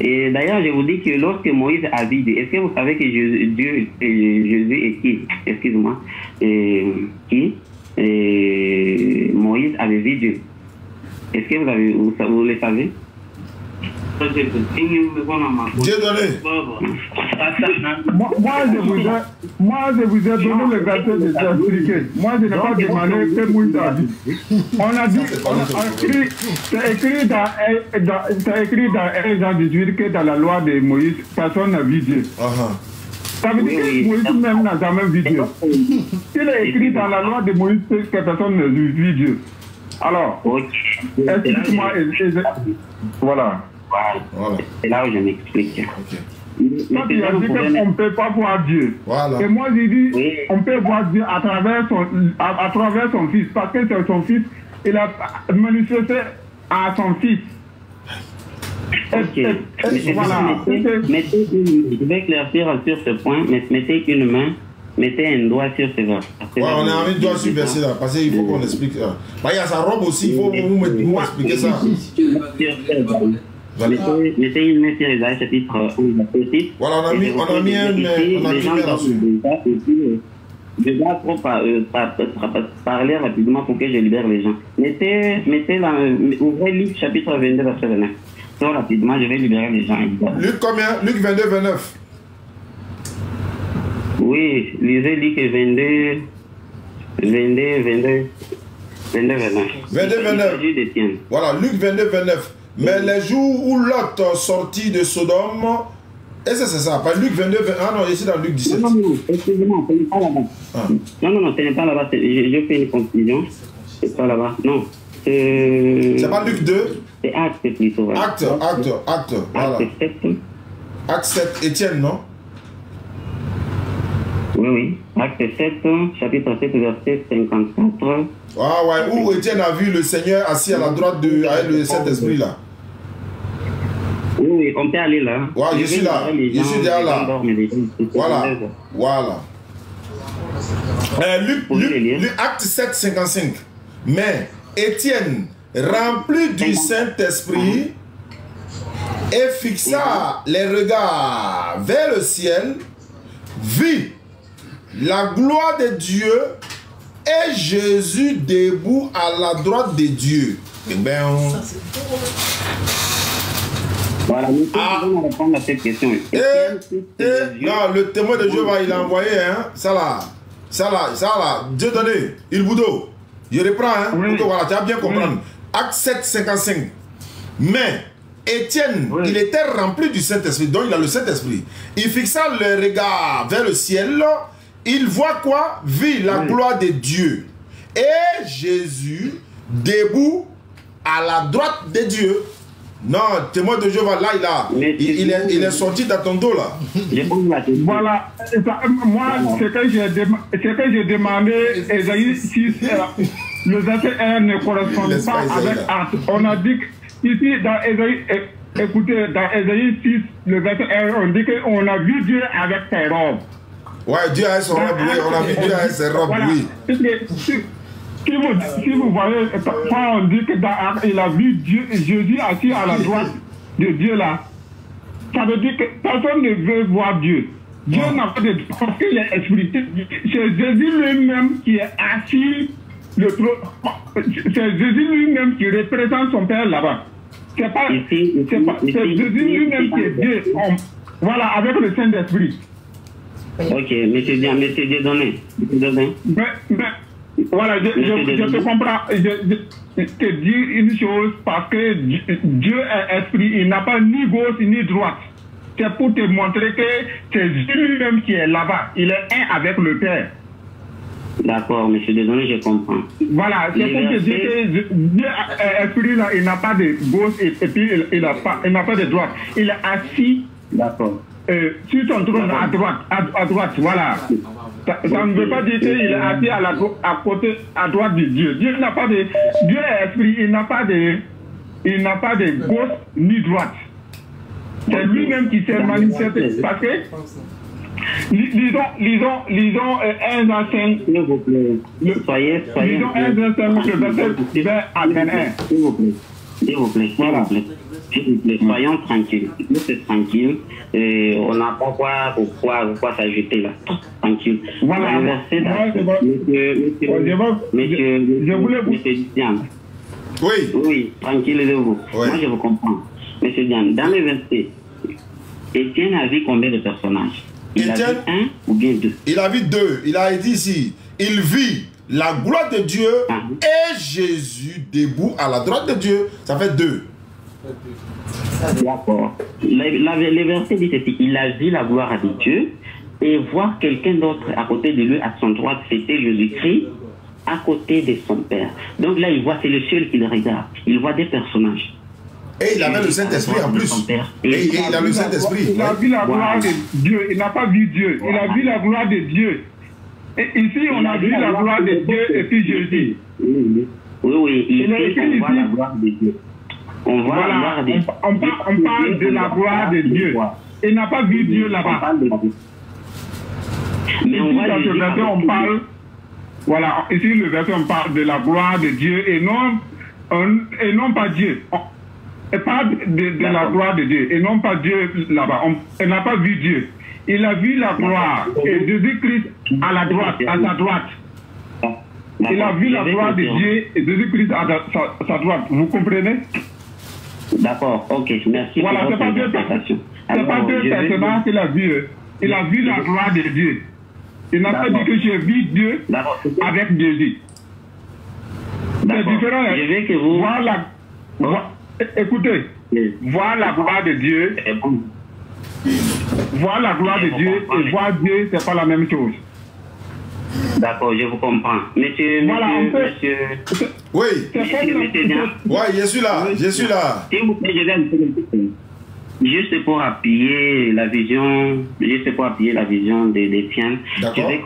Et d'ailleurs, je vous dis que lorsque Moïse a vu Dieu, est-ce que vous savez que Jésus est qui? Excusez-moi. Moïse avait vu Dieu. Est-ce que vous le savez? Dieu donné. Moi, je vous ai donné le verset de expliquer. Moi, je n'ai pas demandé que Moïse a dit. On a dit, c'est écrit dans 1 Jean 18 que dans la loi de Moïse, personne n'a vu Dieu. Ça veut dire que Moïse même n'a jamais vu Dieu. Il est écrit dans la loi de Moïse que personne n'a vu Dieu. Alors, explique-moi. Voilà. Voilà. C'est là où je m'explique. Toi, tu as dit qu'on ne peut pas voir Dieu. Voilà. Et moi, j'ai dit on peut voir Dieu à travers son fils. Parce que c'est son fils, il a manifesté à son fils. Voilà. Je vais éclaircir sur ce point. Mettez une main, mettez un doigt sur ce verset. Ouais, on a un doigt sur ce verset là. Parce qu'il faut qu'on explique ça. Il y a sa robe aussi, il faut vous expliquer ça. Mettez une main sur Isaïe chapitre 11, verset 6. Voilà, on a mis un main là-dessus. Je dois trop parler rapidement pour que je libère les gens. Ouvrez Luc chapitre 22, verset 29. Donc rapidement, je vais libérer les gens. Luc combien? Luc 22, 29. Oui, lisez Luc 22, 29. 29. Voilà, Luc 22, 29. Mais les jours où Lot sortit de Sodome, est-ce que c'est ça? Pas Luc 22, 29. Ah non, ici dans Luc 17. Non, excusez-moi, ce n'est pas là-bas. Non, ce n'est pas là-bas. Je fais une confusion. C'est pas là-bas. Non. C'est pas Luc 2? C'est Acte plutôt. Voilà. Acte. Voilà. Acte 7. Acte 7, Étienne, non? Oui. Acte 7, chapitre 7, verset 54. Ah ouais, où Étienne a vu le Seigneur assis à la droite avec le Saint-Esprit là. Oui, on peut aller là. Ouais, je suis là. Je suis déjà là. Voilà. Luc, acte 7, 55. Mais Étienne, rempli du Saint-Esprit, et fixa les regards vers le ciel, vit la gloire de Dieu et Jésus debout à la droite de Dieu. Eh bien, voilà, nous allons répondre à cette question. Non, le témoin de Jéhovah, il a envoyé, hein, ça là, Dieu donné, il boudo. Je reprends, hein, pour que voilà, tu as bien comprendre. Acte 7, 55. Mais Étienne, il était rempli du Saint-Esprit, donc il a le Saint-Esprit. Il fixa le regard vers le ciel, il voit quoi? Vit la gloire de Dieu. Et Jésus debout à la droite de Dieu. Non, témoin de Jéhovah, là, il est sorti dans ton dos, là. Voilà. Moi, ce que j'ai demandé, Esaïe 6, le verset 1 ne correspond pas avec Acte. On a dit ici, dans Esaïe, écoutez, dans Esaïe 6, le verset 1, on dit qu'on a vu Dieu avec ses robes. Ouais, Dieu a son robe, oui, on a vu Dieu avec ses robes, oui. Si vous voyez, quand on dit qu'il a vu Dieu, Jésus assis à la droite de Dieu là, ça veut dire que personne ne veut voir Dieu. Dieu n'a pas de... Parce qu'il est esprit. C'est Jésus lui-même qui est assis le trône. C'est Jésus lui-même qui représente son Père là-bas. C'est pas... C'est Jésus lui-même qui est Dieu. Voilà, avec le Saint-Esprit. Ok, monsieur Dieudonné. Voilà, je te comprends. Je te dis une chose, parce que Dieu est esprit, il n'a pas ni gauche ni droite. C'est pour te montrer que c'est Dieu lui-même qui est là-bas. Il est un avec le Père. D'accord, monsieur Dieudonné, je comprends. Voilà, c'est pour te dire que Dieu est esprit, là, il n'a pas de gauche et puis il n'a pas de droite. Il est assis. D'accord. Sur son trône à droite, voilà. Ça ne veut pas dire qu'il est assis à côté, à droite de Dieu. Dieu n'a pas de... Dieu est esprit, il n'a pas de gauche ni droite. C'est lui-même qui s'est manifesté. Parce que, lisons 1 Jean 5. S'il vous plaît. Soyez. Lisons 1 Jean 5, le verset 20 à 21. S'il vous plaît. Voilà. S'il vous plaît, soyons tranquilles. C'est tranquille. On n'a pas pourquoi s'ajouter là. Tranquille. Voilà. Monsieur Diane. Oui, tranquillez-vous. Oui. Moi, je vous comprends. Monsieur Diane, dans le verset, Étienne a vu combien de personnages? Il a vu un ou bien deux? Il a vu deux. Il a dit ici, il vit la gloire de Dieu et Jésus debout à la droite de Dieu. Ça fait deux. D'accord. Le verset dit ceci, il a vu la gloire de Dieu et voir quelqu'un d'autre à côté de lui à son droite, c'était Jésus-Christ, à côté de son père. Donc là, il voit, c'est le ciel qui le regarde. Il voit des personnages. Et il avait le Saint-Esprit en plus. Et il a le Saint-Esprit. Il a vu la gloire de Dieu. Il n'a pas vu Dieu. Il a vu la gloire de Dieu. Et ici, on a vu la gloire de Dieu et puis Jésus. Oui, il on voit la gloire de Dieu. On voit la gloire de Dieu. On parle de la gloire de Dieu. Il n'a pas vu Dieu là-bas. Mais on voit dans ce verset, on parle... Voilà, ici, le verset, on parle de la gloire de Dieu et non pas Dieu. Et pas de la gloire de Dieu, et non pas Dieu là-bas. On n'a pas vu Dieu. Il a vu la gloire, et Jésus-Christ à la droite, à sa droite. Il a vu la gloire de Dieu, et Jésus-Christ à sa droite. Vous comprenez? D'accord, ok, merci. Voilà, c'est pas deux personnages qu'il a vu. Il a vu la gloire de Dieu. Il n'a pas dit que j'ai vu Dieu avec Jésus. C'est différent. Je veux que vous... Écoutez, voir la gloire de Dieu, voir la gloire de Dieu et voir Dieu, c'est pas la même chose. D'accord, je vous comprends. Monsieur, oui. Oui, je suis là, je suis là. S'il vous plaît, je vais un peu juste pour appuyer la vision, d'Étienne. Je vais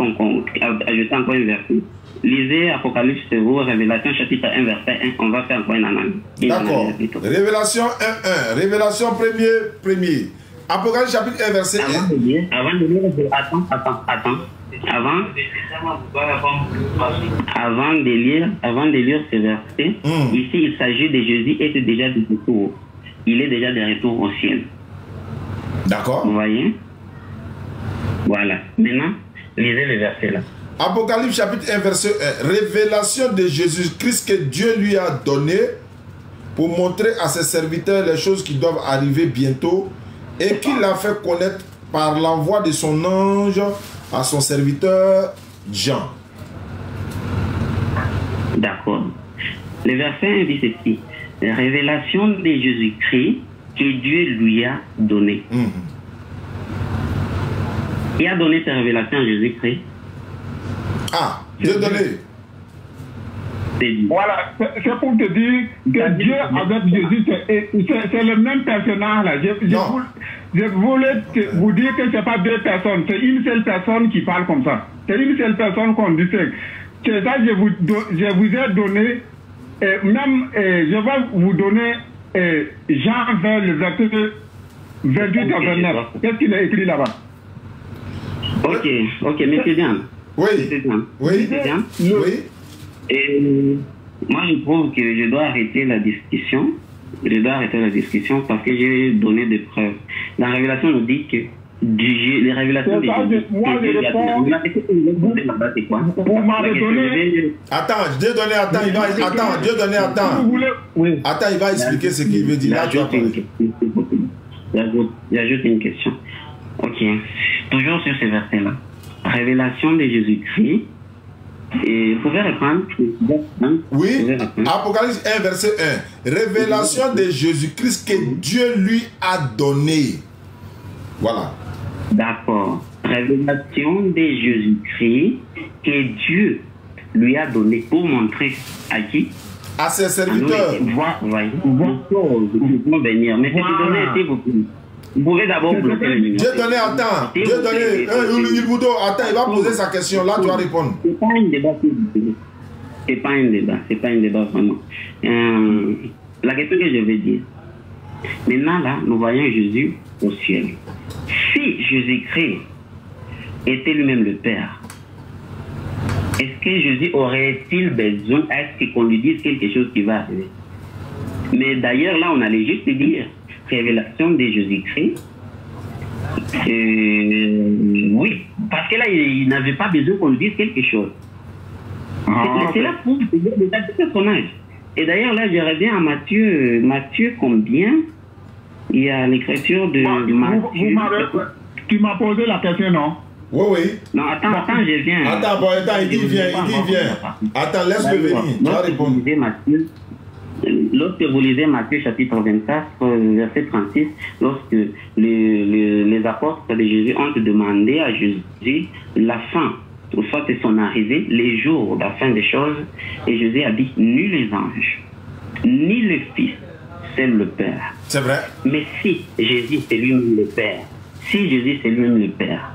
ajouter encore une verset. Lisez Apocalypse, Révélation chapitre 1, verset 1. On va faire encore une analyse. D'accord. Révélation 1, 1. Révélation premier. Apocalypse chapitre 1, verset 1. Avant de lire, attends. Avant de lire ce verset, ici il s'agit de Jésus et déjà de retour. Il est déjà de retour au ciel. D'accord. Vous voyez? Voilà. Maintenant, lisez le verset là. Apocalypse chapitre 1 verset 1. Révélation de Jésus-Christ que Dieu lui a donné pour montrer à ses serviteurs les choses qui doivent arriver bientôt et qu'il a fait connaître par l'envoi de son ange à son serviteur Jean. D'accord. Le verset 1 dit ceci. Révélation de Jésus-Christ que Dieu lui a donné. Il a donné sa révélation à Jésus-Christ. Ah, Dieu donné. Voilà, c'est pour te dire que Dieu avec Jésus, c'est le même personnage là. Je voulais vous dire que ce n'est pas deux personnes, c'est une seule personne qui parle comme ça. C'est une seule personne qu'on distingue. C'est ça que je vous ai donné, je vais vous donner Jean vers le verset 28 à 29. Qu'est-ce qu'il a écrit là-bas? Ok, mais c'est bien. Oui. Oui. Et moi, je trouve que je dois arrêter la discussion. Parce que j'ai donné des preuves. La révélation nous dit que les révélations de Jésus. Vous m'avez donné. Attends, Dieu donné, Attends, il va expliquer ce qu'il veut dire. Là, tu vas parler. J'ajoute une question. Ok. Toujours sur ce verset-là. Révélation de Jésus-Christ. Et vous pouvez reprendre. Oui, Apocalypse 1, verset 1. Révélation de Jésus-Christ que Dieu lui a donné. Voilà. D'accord. Révélation de Jésus-Christ que Dieu lui a donné pour montrer à qui? À ses serviteurs. Voyez. Venir. Mais c'est donné, s'il vous plaît. Vous pouvez d'abord bloquer le numéro. Dieu donné, attends. Dieu donné. Attends, il va poser sa question. Là, tu vas répondre. C'est pas un débat, s'il vous plaît. C'est pas un débat vraiment. La question que je vais dire. Maintenant, là, nous voyons Jésus au ciel. Si Jésus-Christ était lui-même le Père, est-ce que Jésus aurait-il besoin qu'on lui dise quelque chose qui va arriver? Mais d'ailleurs, là, on allait juste dire révélation de Jésus-Christ. Oui, parce que là, il n'avait pas besoin qu'on lui dise quelque chose. C'est là pour des personnages. Et d'ailleurs, là, je reviens à Matthieu combien? Il y a l'écriture de Matthieu. Tu m'as posé la question, non? Oui. Non, attends, je viens. Attends, il vient. Attends, laisse-le venir. Tu vas répondre. Lorsque vous lisez Matthieu chapitre 24, verset 36, lorsque les apôtres de Jésus ont demandé à Jésus la fin soit son arrivée, les jours de la fin des choses. Et Jésus a dit, ni les anges, ni le Fils, c'est le Père. C'est vrai. Mais si Jésus c'est lui-même le Père, si Jésus c'est lui-même le Père,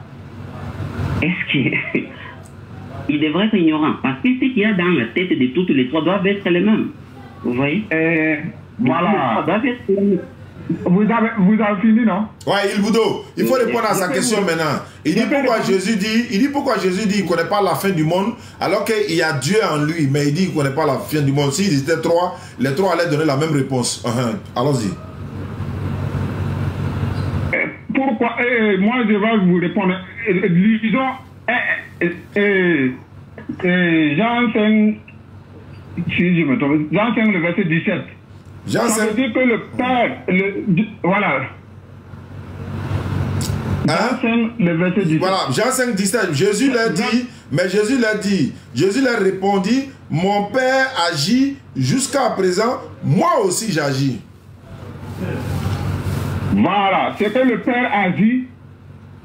est-ce qu'il devrait être ignorant? Parce que ce qu'il y a dans la tête de toutes les trois doivent être les mêmes. Vous voyez? Voilà. Doivent être les mêmes. Vous avez fini, non? Ouais, Ilboudo, il faut répondre à sa question maintenant. Il dit pourquoi Jésus dit qu'il ne connaît pas la fin du monde, alors qu'il y a Dieu en lui, mais il dit qu'il ne connaît pas la fin du monde. S'ils étaient trois, les trois allaient donner la même réponse. Allons-y. Pourquoi? Moi, je vais vous répondre. Disons, Jean 5, si je me trompe, Jean 5, le verset 17. Jean 5. Ça veut dire que le Père, voilà. Jean 5, le verset 17. Voilà, Jean 5, 17. Jésus leur dit, Jésus leur répondit, mon Père agit jusqu'à présent, moi aussi j'agis. Voilà, c'est que le Père agit,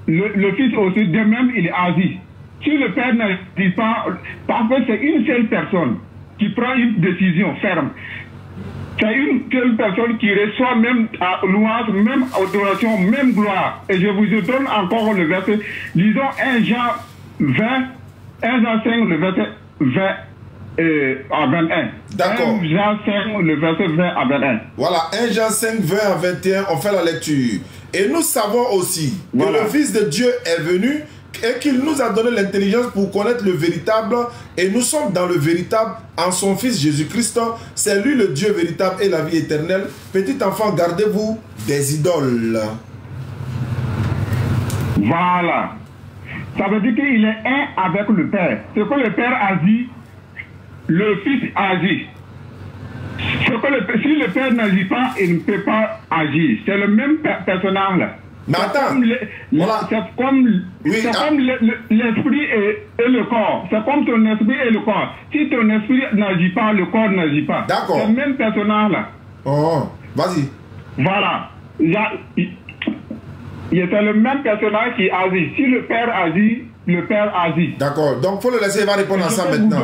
le Fils aussi, de même il agit. Si le Père n'agit pas, parce que c'est une seule personne qui prend une décision ferme. C'est une seule personne qui reçoit même louange, même adoration, même gloire. Et je vous donne encore le verset, disons 1 Jean 20, 1 Jean 5, le verset 20 à 21. D'accord. 1 Jean 5, le verset 20 à 21. Voilà, 1 Jean 5, 20 à 21, on fait la lecture. Et nous savons aussi que le Fils de Dieu est venu et qu'il nous a donné l'intelligence pour connaître le véritable, et nous sommes dans le véritable en son Fils Jésus-Christ. C'est lui le Dieu véritable et la vie éternelle. Petit enfant, gardez-vous des idoles. Voilà. Ça veut dire qu'il est un avec le Père. Ce que le Père a dit, le Fils agit. Si le Père n'agit pas, il ne peut pas agir. C'est le même personnage là. Mais attends, c'est comme l'esprit et le corps. C'est comme ton esprit et le corps. Si ton esprit n'agit pas, le corps n'agit pas. D'accord. C'est le même personnage là. Oh, vas-y. Voilà. C'est le même personnage qui agit. Si le Père agit, le Père agit. D'accord. Donc, il faut le laisser, il va répondre à ça maintenant.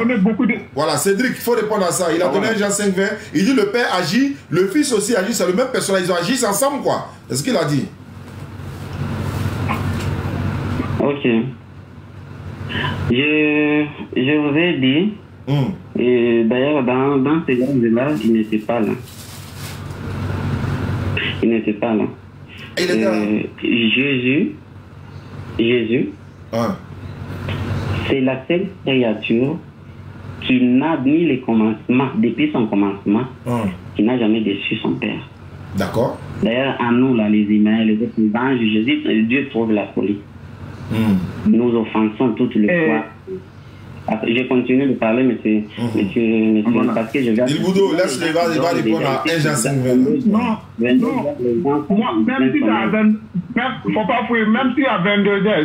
Voilà, Cédric, il faut répondre à ça. Il a donné un Jean 5, 20. Il dit le Père agit, le Fils aussi agit. C'est le même personnage. Ils agissent ensemble, quoi. C'est ce qu'il a dit. Ok. Je vous ai dit, et d'ailleurs, dans ces langues-là, il n'était pas là. Il n'était pas là. Il était là. Jésus, c'est la seule créature qui n'a ni les commencements, depuis son commencement, qui n'a jamais déçu son Père. D'accord. D'ailleurs, en nous, là, les humains, les autres anges, Jésus, Dieu trouve la folie. Nous offensons toutes les fois. Je continue de parler, monsieur, parce que je vais... Ilboudo, laisse-le, il va répondre à 1 Jean 5, 20. Non, moi, même si à 20, faut pas fouiller, même si à 22 heures,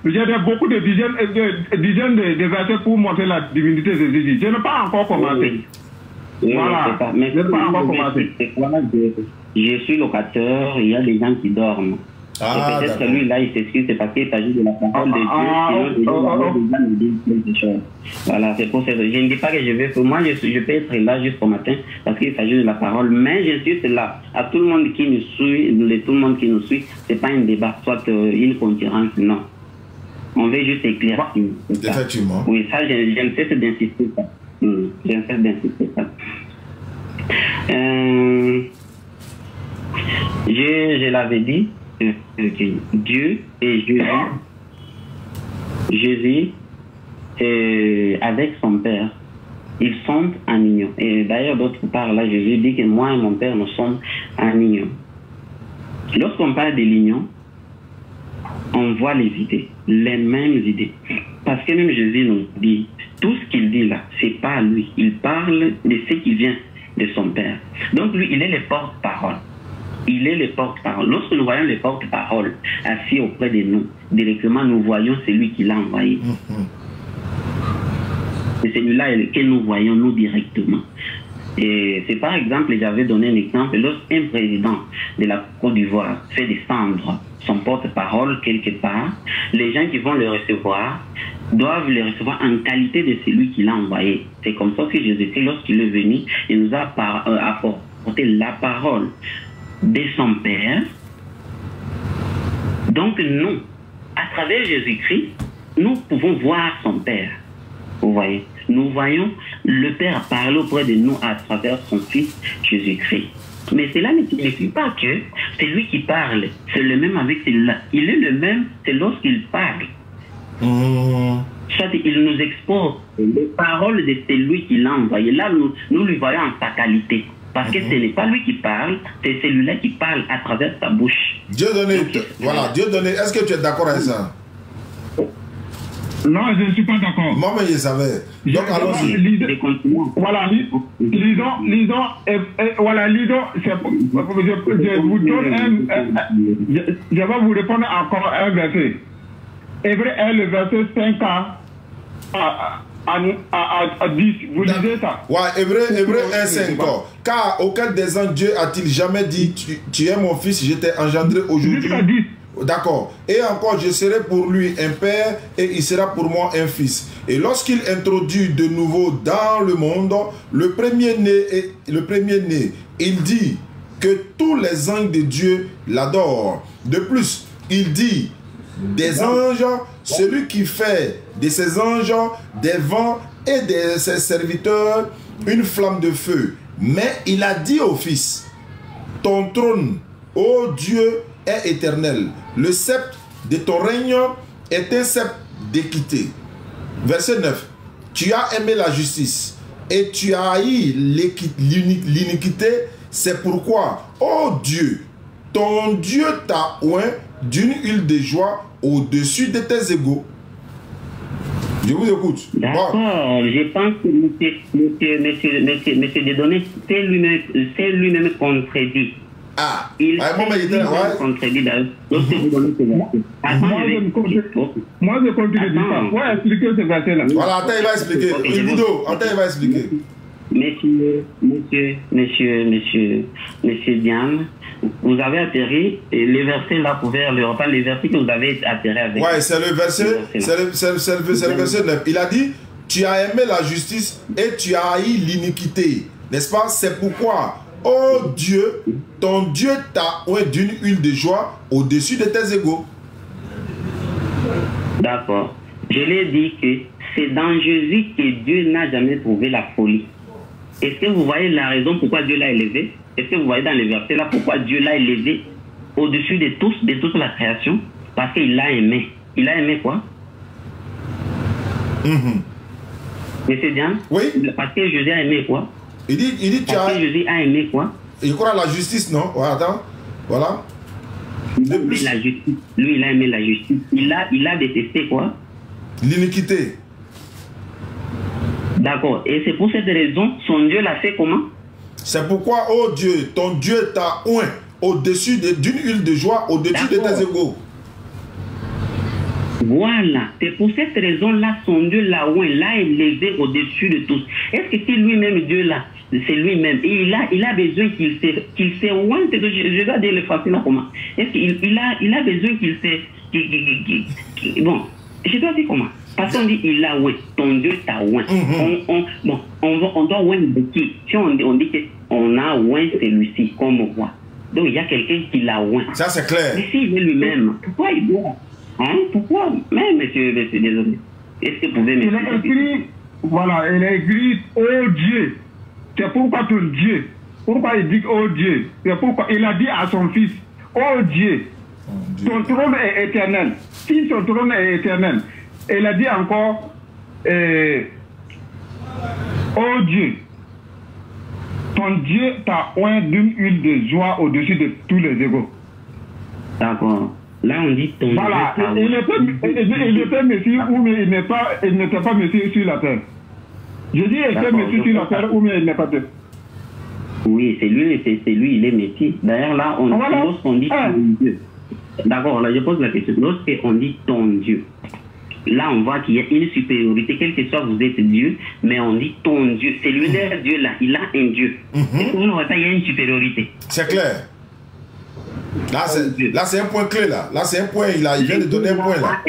j'ai beaucoup de dizaines de versets pour montrer la divinité de Jésus. Je n'ai pas encore commencé. Voilà, je n'ai pas encore commencé. Je suis locataire, il y a des gens qui dorment. Et peut-être que lui, là, il s'excuse, c'est parce qu'il s'agit de la parole de Dieu, sinon les gens me disent quelque chose. Voilà, c'est pour ça. Je ne dis pas que je vais, pour moi, je peux être là jusqu'au matin, parce qu'il s'agit de la parole, mais je suis là. À tout le monde qui nous suit, tout le monde qui nous suit, c'est pas un débat, soit une concurrence, non. On veut juste éclaircir. Effectivement. Oui, ça, je ne cesse d'insister ça. Je ne cesse d'insister ça. Je l'avais dit, Dieu et Jésus avec son Père, ils sont en union. Et d'ailleurs, d'autre part, là, Jésus dit que moi et mon Père, nous sommes en union. Lorsqu'on parle de l'union, on voit les idées, les mêmes idées. Parce que même Jésus nous dit, tout ce qu'il dit là, c'est pas lui. Il parle de ce qui vient de son Père. Donc lui, il est le porte-parole. Il est le porte-parole. Lorsque nous voyons le porte-parole assis auprès de nous, directement nous voyons celui qui l'a envoyé. C'est celui-là que nous voyons, nous, directement. Et c'est par exemple, j'avais donné un exemple, lorsqu'un président de la Côte d'Ivoire fait descendre son porte-parole quelque part, les gens qui vont le recevoir doivent le recevoir en qualité de celui qui l'a envoyé. C'est comme ça que Jésus-Christ, lorsqu'il est venu, il nous a apporté la parole de son Père. Donc nous, à travers Jésus-Christ, nous pouvons voir son Père. Vous voyez, nous voyons le Père parler auprès de nous à travers son Fils Jésus-Christ. Mais cela ne signifie pas que c'est lui qui parle, c'est le même avec celui-là. Il est le même, c'est lorsqu'il parle. Soit il nous expose les paroles de celui qui l'a envoyé. Là, nous lui voyons en sa qualité. Parce que ce n'est pas lui qui parle, c'est celui-là qui parle à travers sa bouche. Dieu donné, voilà, Dieu donné. Est-ce que tu es d'accord avec ça? Non, je ne suis pas d'accord. Moi, mais je savais. Donc, allons-y. Voilà, lisons, voilà, lisons, je vous donne je vais vous répondre encore un verset. Hébreu 1, le verset 5 à 10. Vous lisez ça? Ouais, Hébreu 1, 5. Car auquel des ans Dieu a-t-il jamais dit, tu es mon fils, je t'ai engendré aujourd'hui. Jusqu'à 10. D'accord. Et encore, je serai pour lui un père et il sera pour moi un fils. Et lorsqu'il introduit de nouveau dans le monde le premier-né, il dit que tous les anges de Dieu l'adorent. De plus, il dit des anges, celui qui fait de ses anges des vents et de ses serviteurs une flamme de feu. Mais il a dit au Fils, ton trône, ô Dieu, est éternel. Le sceptre de ton règne est un sceptre d'équité. Verset 9. Tu as aimé la justice et tu as haï l'iniquité. C'est pourquoi, ô Dieu, ton Dieu t'a oint d'une huile de joie au-dessus de tes égaux. Je vous écoute. D'accord, je pense que monsieur Dieudonné, c'est lui-même contredit. Ah, il contredit d'ailleurs. Moi, je continue de ça. Pour expliquer ce verset-là. Voilà, attends, il va expliquer. Attends, il va expliquer. Monsieur Diane, vous avez atterri, et les versets là, vous pouvez le reprendre, les versets que vous avez atterri avec. Ouais, c'est le verset 9. Il a dit, tu as aimé la justice et tu as haï l'iniquité. N'est-ce pas? C'est pourquoi, ô Dieu, ton Dieu t'a oint d'une huile de joie au-dessus de tes égaux. D'accord. Je l'ai dit que c'est dans Jésus que Dieu n'a jamais trouvé la folie. Est-ce que vous voyez la raison pourquoi Dieu l'a élevé? Est-ce que vous voyez dans les versets là pourquoi Dieu l'a élevé au-dessus de toute la création? Parce qu'il l'a aimé. Il a aimé quoi? Monsieur Diane? Oui. Parce que Jésus a aimé quoi? Il dit parce que Jésus a aimé quoi? Il croit à la justice, non? Ouais, attends. Voilà. Lui, la justice. Lui, il a aimé la justice. Il a détesté quoi? L'iniquité. D'accord. Et c'est pour cette raison, son Dieu l'a fait comment? C'est pourquoi, oh Dieu, ton Dieu t'a oint au-dessus d'une huile de joie, au-dessus de tes égaux. Voilà. C'est pour cette raison-là, son Dieu l'a oint, l'a élevé au-dessus de tous. Est-ce que c'est lui-même Dieu là? C'est lui-même. Et il a besoin qu'il se oint. Je dois dire le français là comment? Est-ce qu'il a besoin qu'il se... Bon, je dois dire comment? Parce qu'on dit, il a oint, ton Dieu t'a oint. On doit oint de qui? Si on dit qu'on a oint celui-ci comme roi. Donc il y a quelqu'un qui l'a oint. Ça c'est clair. Mais s'il est lui-même, pourquoi il doit? Hein? Pourquoi? Mais monsieur, désolé. Est-ce que vous pouvez m'expliquer? Il a écrit, voilà, il a écrit, oh Dieu. C'est pourquoi ton Dieu. Pourquoi il dit, oh Dieu? C'est pourquoi il a dit à son fils, oh Dieu, ton trône est éternel. Si son trône est éternel, il a dit encore, oh Dieu, ton Dieu t'a oint d'une huile de joie au-dessus de tous les égaux. D'accord. Là, on dit ton voilà. Dieu. Il était Messie ou mais il n'était pas Messie sur la terre. Je dis, il était Messie sur la terre ou mais il n'est pas Dieu. Oui, c'est lui, il est Messie. D'ailleurs, là, lorsqu'on dit ton Dieu. D'accord, là, je pose la question. Lorsqu'on dit ton Dieu, là, on voit qu'il y a une supériorité, quel que soit vous êtes Dieu, mais on dit ton Dieu. C'est lui Dieu là, il a un Dieu. Et pour nous, il y a une supériorité. C'est clair. Là, c'est un point clé, là. Là, c'est un point, il vient de donner un point, là.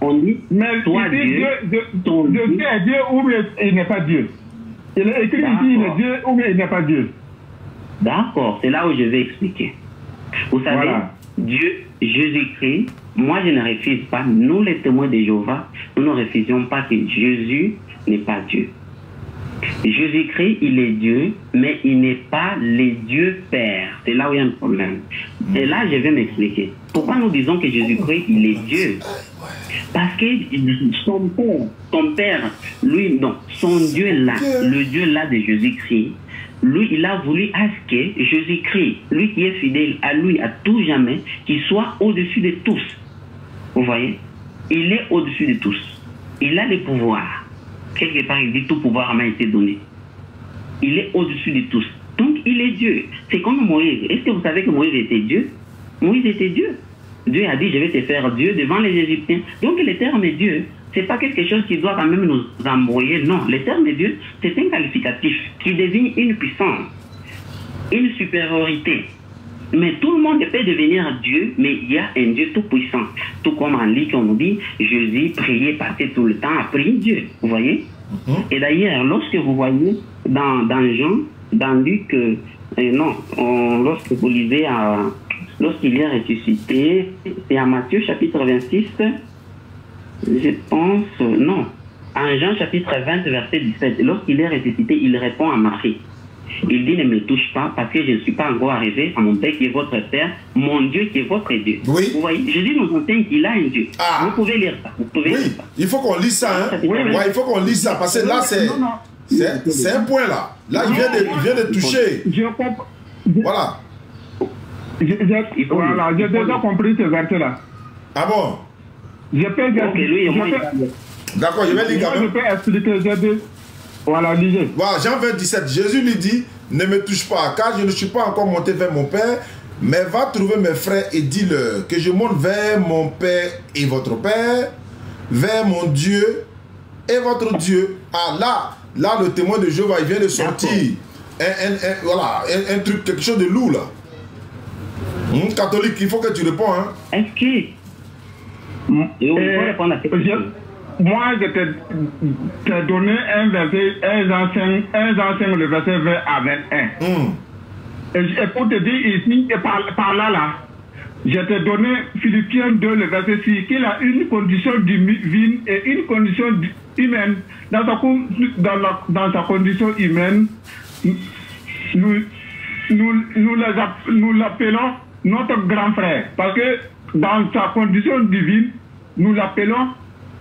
On dit, mais toi, Dieu est Dieu ou il n'est pas Dieu. Il est écrit ici, il est Dieu ou il n'est pas Dieu. D'accord, c'est là où je vais expliquer. Vous savez, voilà. Dieu, Jésus-Christ, moi je ne refuse pas, nous les témoins de Jéhovah, nous ne refusions pas que Jésus n'est pas Dieu. Jésus-Christ, il est Dieu, mais il n'est pas le Dieu Père. C'est là où il y a un problème. Et là, je vais m'expliquer. Pourquoi nous disons que Jésus-Christ, il est Dieu? Parce que son Père, lui, non, son Dieu là, le Dieu là de Jésus-Christ, lui, il a voulu à ce que Jésus-Christ, lui qui est fidèle à lui à tout jamais, qu'il soit au-dessus de tous. Vous voyez? Il est au-dessus de tous. Il a le pouvoir. Quelque part, il dit tout pouvoir m'a été donné. Il est au-dessus de tous. Donc, il est Dieu. C'est comme Moïse. Est-ce que vous savez que Moïse était Dieu? Moïse était Dieu. Dieu a dit, je vais te faire Dieu devant les Égyptiens. Donc, le terme Dieu, c'est pas quelque chose qui doit quand même nous embrouiller. Non, le terme Dieu, c'est un qualificatif qui désigne une puissance, une supériorité. Mais tout le monde peut devenir Dieu, mais il y a un Dieu tout puissant. Tout comme en Luc, on nous dit, Jésus priait, passait tout le temps à prier Dieu. Vous voyez? Et d'ailleurs, lorsque vous voyez dans Jean, dans Luc, lorsque vous lisez, lorsqu'il est ressuscité, c'est à Matthieu chapitre 26, je pense, non, en Jean chapitre 20, verset 17, lorsqu'il est ressuscité, il répond à Marie. Il dit, ne me touche pas parce que je ne suis pas encore arrivé à mon Père qui est votre Père, mon Dieu qui est votre Dieu. Oui. Vous voyez, Jésus nous enseigne qu'il a un Dieu. Ah. Vous pouvez lire ça. Vous pouvez lire ça. Il faut qu'on lise ça. Hein? Ouais, il faut qu'on lise ça parce que là, c'est un point là. Là, il vient de toucher. Je comprends. Voilà. Voilà, j'ai déjà compris ce verset-là. Ah bon? Je peux dire. D'accord, je vais lire quand même. Je peux expliquer. Voilà, lisez. Voilà, Jean 20, 17. Jésus lui dit, ne me touche pas, car je ne suis pas encore monté vers mon Père, mais va trouver mes frères et dis-leur que je monte vers mon Père et votre Père, vers mon Dieu et votre Dieu. Ah là, le témoin de Jéhovah, il vient de sortir voilà, un truc, quelque chose de lourd là. Catholique, il faut que tu réponds. Hein. Est-ce que... Moi, je t'ai donné un verset, un ancien, le verset 20 à 21. Et pour te dire ici, et par là, je t'ai donné Philippiens 2, le verset 6, qu'il a une condition divine et une condition humaine. Dans sa condition humaine, nous l'appelons notre grand frère. Parce que dans sa condition divine, nous l'appelons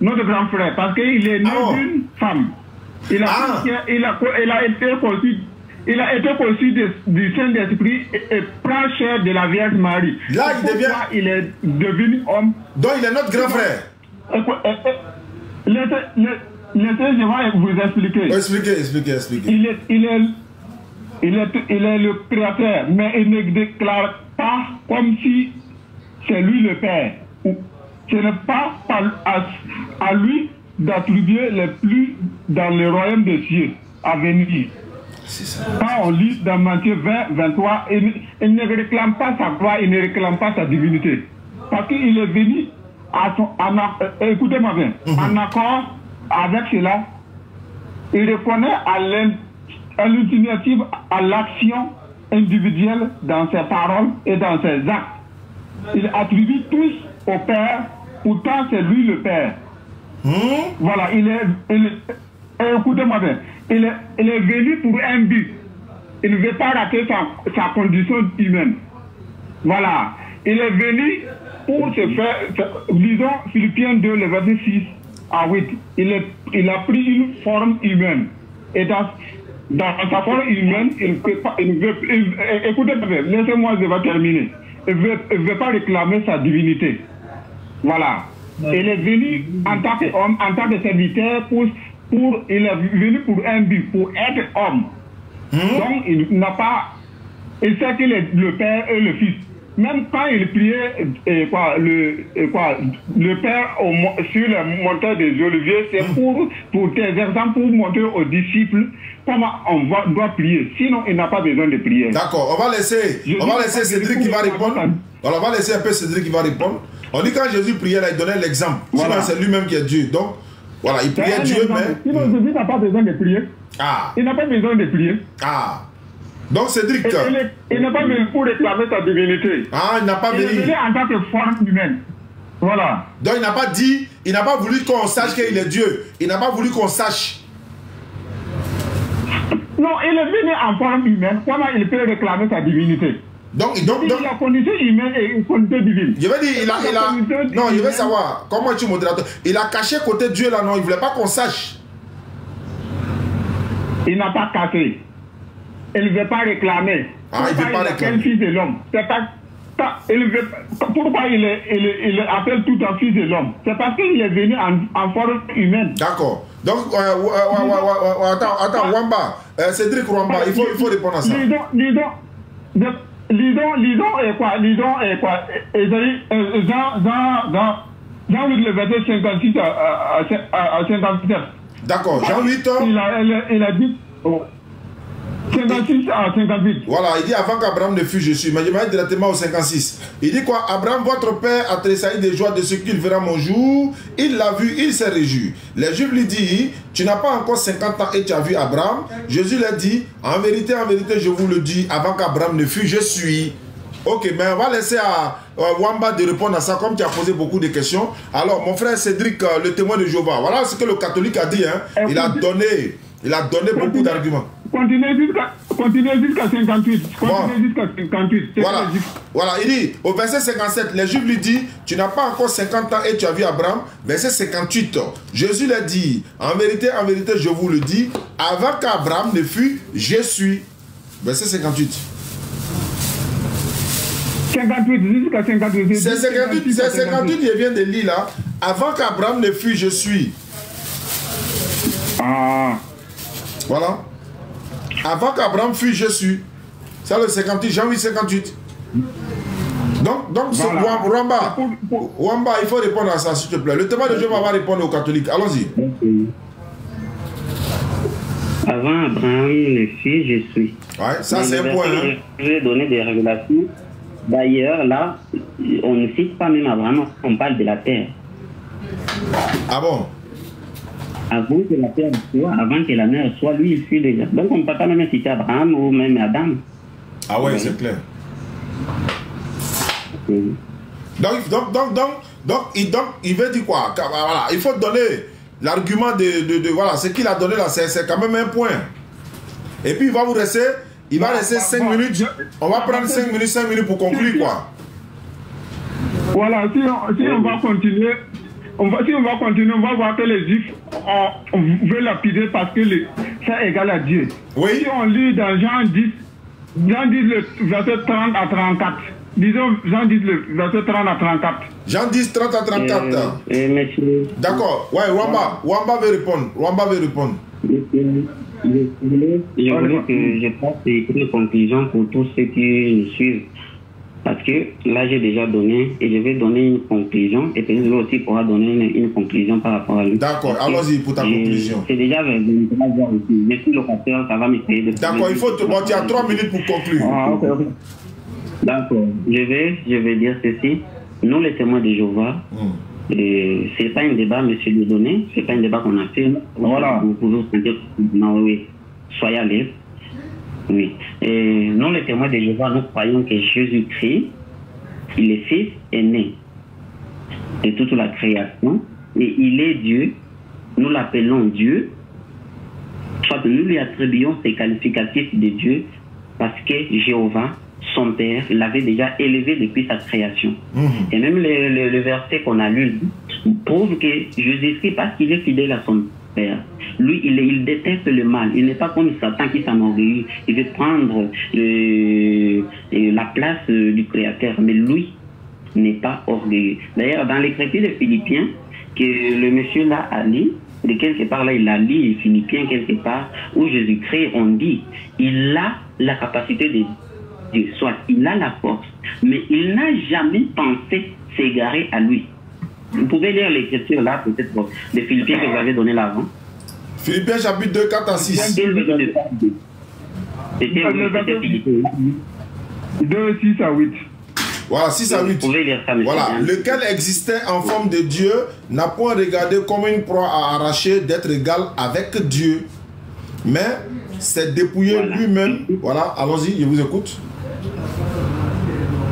notre grand frère, parce qu'il est né d'une femme. Il a été conçu du Saint-Esprit et prend chair de la Vierge Marie. Là, il est devenu homme. Donc, il est notre grand frère. Laissez, je vais vous expliquer. Expliquez. Il est le créateur, mais il ne déclare pas comme si c'est lui le Père. Ce n'est pas à lui d'attribuer les plus dans le royaume des cieux à venir. Quand on lit dans Matthieu 20, 23, il ne réclame pas sa gloire, il ne réclame pas sa divinité. Parce qu'il est venu, écoutez-moi bien, en accord avec cela, il reconnaît à l'initiative, à l'action individuelle dans ses paroles et dans ses actes. Il attribue tous au Père. Pourtant, c'est lui le Père. Voilà, écoutez-moi bien. Il est venu pour un but. Il ne veut pas rater sa condition humaine. Voilà. Il est venu pour se faire, disons, Philippiens 2, le verset 6 à 8. Il a pris une forme humaine. Et dans sa forme humaine, écoutez-moi bien, laissez-moi, je vais terminer. Il ne veut pas réclamer sa divinité. Voilà. Il est venu en tant qu'homme, en tant que serviteur, il est venu pour un but, pour être homme. Donc, il n'a pas... Il sait qu'il est le Père et le Fils. même quand il priait, le Père sur le monteur des oliviers, c'est pour tes exemples, pour montrer aux disciples comment on doit prier. Sinon, il n'a pas besoin de prier. D'accord, on va laisser Cédric qui va répondre. Alors, on va laisser un peu Cédric qui va répondre. On dit quand Jésus priait, là, il donnait l'exemple. Voilà. Sinon, c'est lui-même qui est Dieu. Donc, voilà, il priait Dieu, mais... Sinon, Jésus n'a pas besoin de prier. Ah. Il n'a pas besoin de prier. Ah. Donc, Cédric... Il n'a pas venu pour réclamer sa divinité. Ah, il n'a pas venu. Il est venu en tant que forme humaine. Voilà. Donc, il n'a pas dit... Il n'a pas voulu qu'on sache qu'il est Dieu. Il n'a pas voulu qu'on sache. Non, il est venu en forme humaine. Comment il peut réclamer sa divinité? Donc, la condition humaine et une condition divine. Je veux dire, non, je veux savoir, comment tu es modérateur? Il a caché côté Dieu là, non? Il ne voulait pas qu'on sache. Il n'a pas caché. Il ne veut pas réclamer. Ah, il ne veut pas réclamer. Fils de l'homme. Pourquoi il appelle tout un fils de l'homme? C'est parce qu'il est venu en forme humaine. D'accord. Donc, attends, Wamba, Cédric Wamba, il faut répondre à ça. Lisons Jean-Luc, le verset 56 à 57. D'accord, Jean-Luc. Il a dit 56 à 58. Voilà, il dit avant qu'Abraham ne fût, je suis. Mais je vais directement au 56. Il dit quoi? Abraham, votre père, a tressailli de joie de ce qu'il verra mon jour. Il l'a vu, il s'est réjoui. Les Juifs lui disent, tu n'as pas encore 50 ans et tu as vu Abraham. Jésus leur dit, en vérité, je vous le dis, avant qu'Abraham ne fût, je suis. Ok, mais on va laisser à Wamba de répondre à ça, comme tu as posé beaucoup de questions. Alors, mon frère Cédric, le témoin de Jéhovah, voilà ce que le catholique a dit. Hein. Il a donné beaucoup d'arguments. Continuez jusqu'à 58. Voilà, il dit, au verset 57, les Juifs lui disent, tu n'as pas encore 50 ans et tu as vu Abraham. Verset 58, Jésus leur dit, en vérité, je vous le dis, avant qu'Abraham ne fût, je suis. Verset 58. 58 jusqu'à 58. C'est 58, je viens de lire là. Avant qu'Abraham ne fût, je suis. Ah. Voilà. Avant qu'Abraham fût, je suis. C'est le 58, Jean 8, 58. Donc voilà. Wamba, il faut répondre à ça, s'il te plaît. Le témoin de Dieu va répondre aux catholiques. Allons-y. Avant Abraham ne fût, je suis. Ouais, ça c'est un point. Hein. Je vais donner des révélations. D'ailleurs, là, on ne cite pas même Abraham, on parle de la terre. Ah bon? Avant que la terre soit, avant que la mer soit, lui, il fut déjà. Donc, on ne peut pas même citer Abraham ou même Adam. Ah ouais, c'est clair. Donc, il veut dire quoi? Voilà, il faut donner l'argument de voilà, ce qu'il a donné là, c'est quand même un point. Et puis, il va rester 5 minutes. On va prendre 5 minutes pour conclure, quoi. Voilà, si on va continuer... on va voir que les Juifs veulent lapider parce que c'est égal à Dieu. Oui. Si on lit dans Jean 10, le verset 30 à 34. Disons Jean 10, le verset 30 à 34. Jean 10, 30 à 34. D'accord. Ouais, Wamba veut répondre. Je voulais que je fasse une conclusion pour tous ceux qui nous suivent. Parce que là, j'ai déjà donné et je vais donner une conclusion et peut-être lui aussi pourra donner une conclusion par rapport à lui. D'accord, allons-y pour ta conclusion. C'est déjà vers 23 heures aussi. Je suis locataire, ça va me créer des problèmes. D'accord, tu as 3 minutes pour conclure. Ah, ok. D'accord, je vais dire ceci. Nous, les témoins de Jéhovah, c'est pas un débat, monsieur Dieudonné, c'est pas un débat qu'on a fait. Voilà. Vous pouvez vous sentir, oui, soyez à l'aise. Oui. Et nous, les témoins de Jéhovah, nous croyons que Jésus-Christ, il est fils aîné de toute la création et il est Dieu. Nous l'appelons Dieu. Soit nous lui attribuons ces qualificatifs de Dieu parce que Jéhovah, son Père, l'avait déjà élevé depuis sa création. Et même le verset qu'on a lu prouve que Jésus-Christ, parce qu'il est fidèle à son Père, lui, il déteste le mal. Il n'est pas comme Satan qui s'enorgueillit. Il veut prendre la place du Créateur. Mais lui n'est pas orgueilleux. D'ailleurs, dans l'écriture de Philippiens, que le monsieur là a lu, de quelque part là, il a lu Philippiens quelque part, où Jésus-Christ, on dit, il a la capacité de Dieu. Soit il a la force, mais il n'a jamais pensé s'égarer à lui. Vous pouvez lire l'écriture là, peut-être de Philippiens que vous avez donné là avant. Philippiens chapitre 2, 4 à 6. C'était Philippiens. 2, 6 à 8. Voilà, 6 à 8. Vous pouvez lire ça, monsieur. Voilà, lequel existait en forme de Dieu n'a point regardé comme une proie à arracher d'être égal avec Dieu. Mais s'est dépouillé lui-même. Voilà, allons-y, je vous écoute.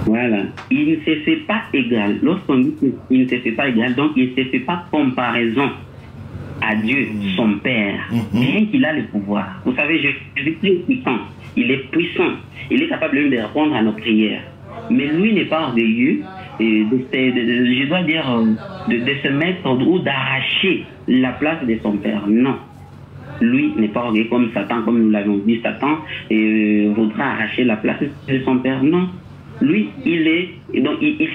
Voilà, il ne se fait pas égal. Lorsqu'on dit qu'il ne se fait pas égal, donc il ne se fait pas comparaison à Dieu, son Père, bien qu'il a le pouvoir. Vous savez, Jésus est puissant. Il est puissant. Il est capable même de répondre à nos prières. Mais lui n'est pas orgueilleux, je dois dire, de se mettre ou d'arracher la place de son Père. Non. Lui n'est pas orgueilleux comme Satan, comme nous l'avons dit. Satan voudra arracher la place de son Père. Non. Lui, il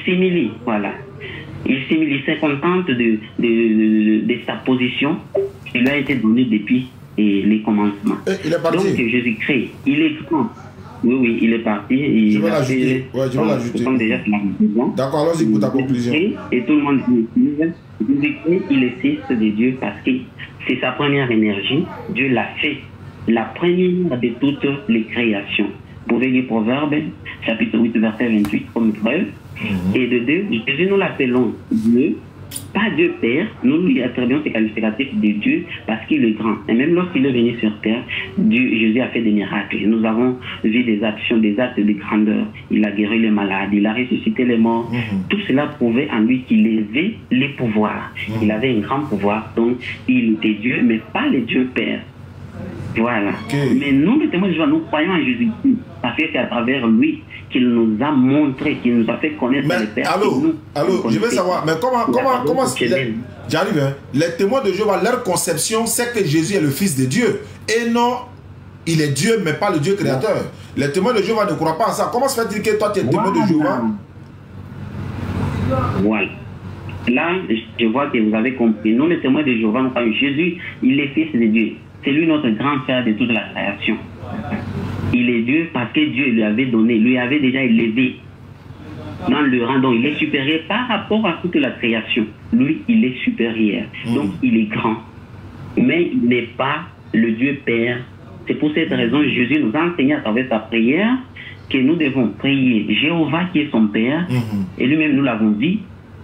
s'humilie, voilà. Il s'humilie, il se contente de sa position qui lui a été donnée depuis les commencements. Il est parti. Donc, Jésus-Christ, il est grand. Oui, il est parti. Je vais l'ajouter. Ouais, je vais l'ajouter. D'accord, allons-y pour ta conclusion. Et tout le monde dit, Jésus-Christ, il est fils de Dieu parce que c'est sa première énergie. Dieu l'a fait la première de toutes les créations. Vous pouvez lire Proverbe, chapitre 8, verset 28, comme preuve. Et de deux, Jésus, nous l'appelons Dieu, pas Dieu Père. Nous lui attribuons ces qualificatifs de Dieu parce qu'il est grand. Et même lorsqu'il est venu sur terre, Jésus a fait des miracles. Nous avons vu des actions, des actes de grandeur. Il a guéri les malades, il a ressuscité les morts. Tout cela prouvait en lui qu'il avait les pouvoirs. Il avait un grand pouvoir. Donc, il était Dieu, mais pas le Dieu Père. Voilà. Mais nous, les témoins de Jéhovah, nous croyons en Jésus-Christ. Parce que c'est à travers lui qu'il nous a montré, qu'il nous a fait connaître le Père. Allô, je veux savoir, mais comment j'arrive, hein? Les témoins de Jéhovah, leur conception, c'est que Jésus est le Fils de Dieu. Et non, il est Dieu, mais pas le Dieu créateur. Les témoins de Jéhovah ne croient pas en ça. Comment se fait-il que toi, tu es témoin de Jéhovah? Voilà. Là, je vois que vous avez compris. Nous, les témoins de Jéhovah, nous croyons Jésus, il est Fils de Dieu. C'est lui notre grand frère de toute la création. Il est Dieu parce que Dieu lui avait donné, lui avait déjà élevé dans le rang. Donc il est supérieur par rapport à toute la création. Lui, il est supérieur. Donc il est grand. Mais il n'est pas le Dieu Père. C'est pour cette raison que Jésus nous a enseigné à travers sa prière que nous devons prier Jéhovah qui est son Père. Et lui-même, nous l'avons dit,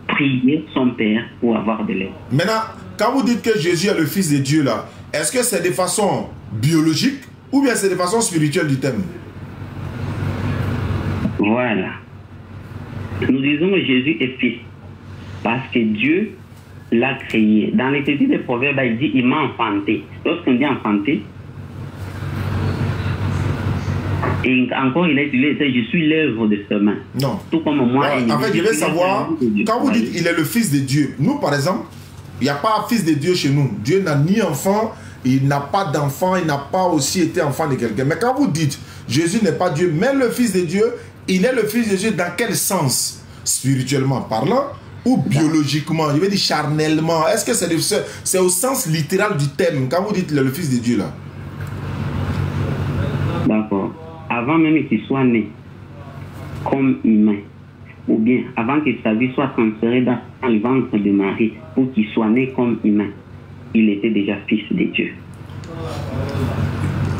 prier son Père pour avoir de l'aide. Maintenant, quand vous dites que Jésus est le Fils de Dieu, là, est-ce que c'est de façon biologique ou bien c'est de façon spirituelle du thème? Voilà. Nous disons que Jésus est Fils parce que Dieu l'a créé. Dans l'écriture des Proverbes, il dit il m'a enfanté. Lorsqu'on dit enfanté, et encore il a utilisé je suis l'œuvre de ses mains. Non. Tout comme moi. En fait, je vais savoir, quand vous dites il est le Fils de Dieu, nous par exemple, il n'y a pas Fils de Dieu chez nous. Dieu n'a ni enfant, il n'a pas d'enfant, il n'a pas aussi été enfant de quelqu'un. Mais quand vous dites Jésus n'est pas Dieu, mais le Fils de Dieu, il est le Fils de Dieu dans quel sens? Spirituellement parlant ou biologiquement, je vais dire charnellement? Est-ce que c'est au sens littéral du thème quand vous dites le Fils de Dieu là? D'accord. Avant même qu'il soit né comme humain, ou bien avant que sa vie soit transférée dans le ventre de Marie pour qu'il soit né comme humain, il était déjà Fils de Dieu.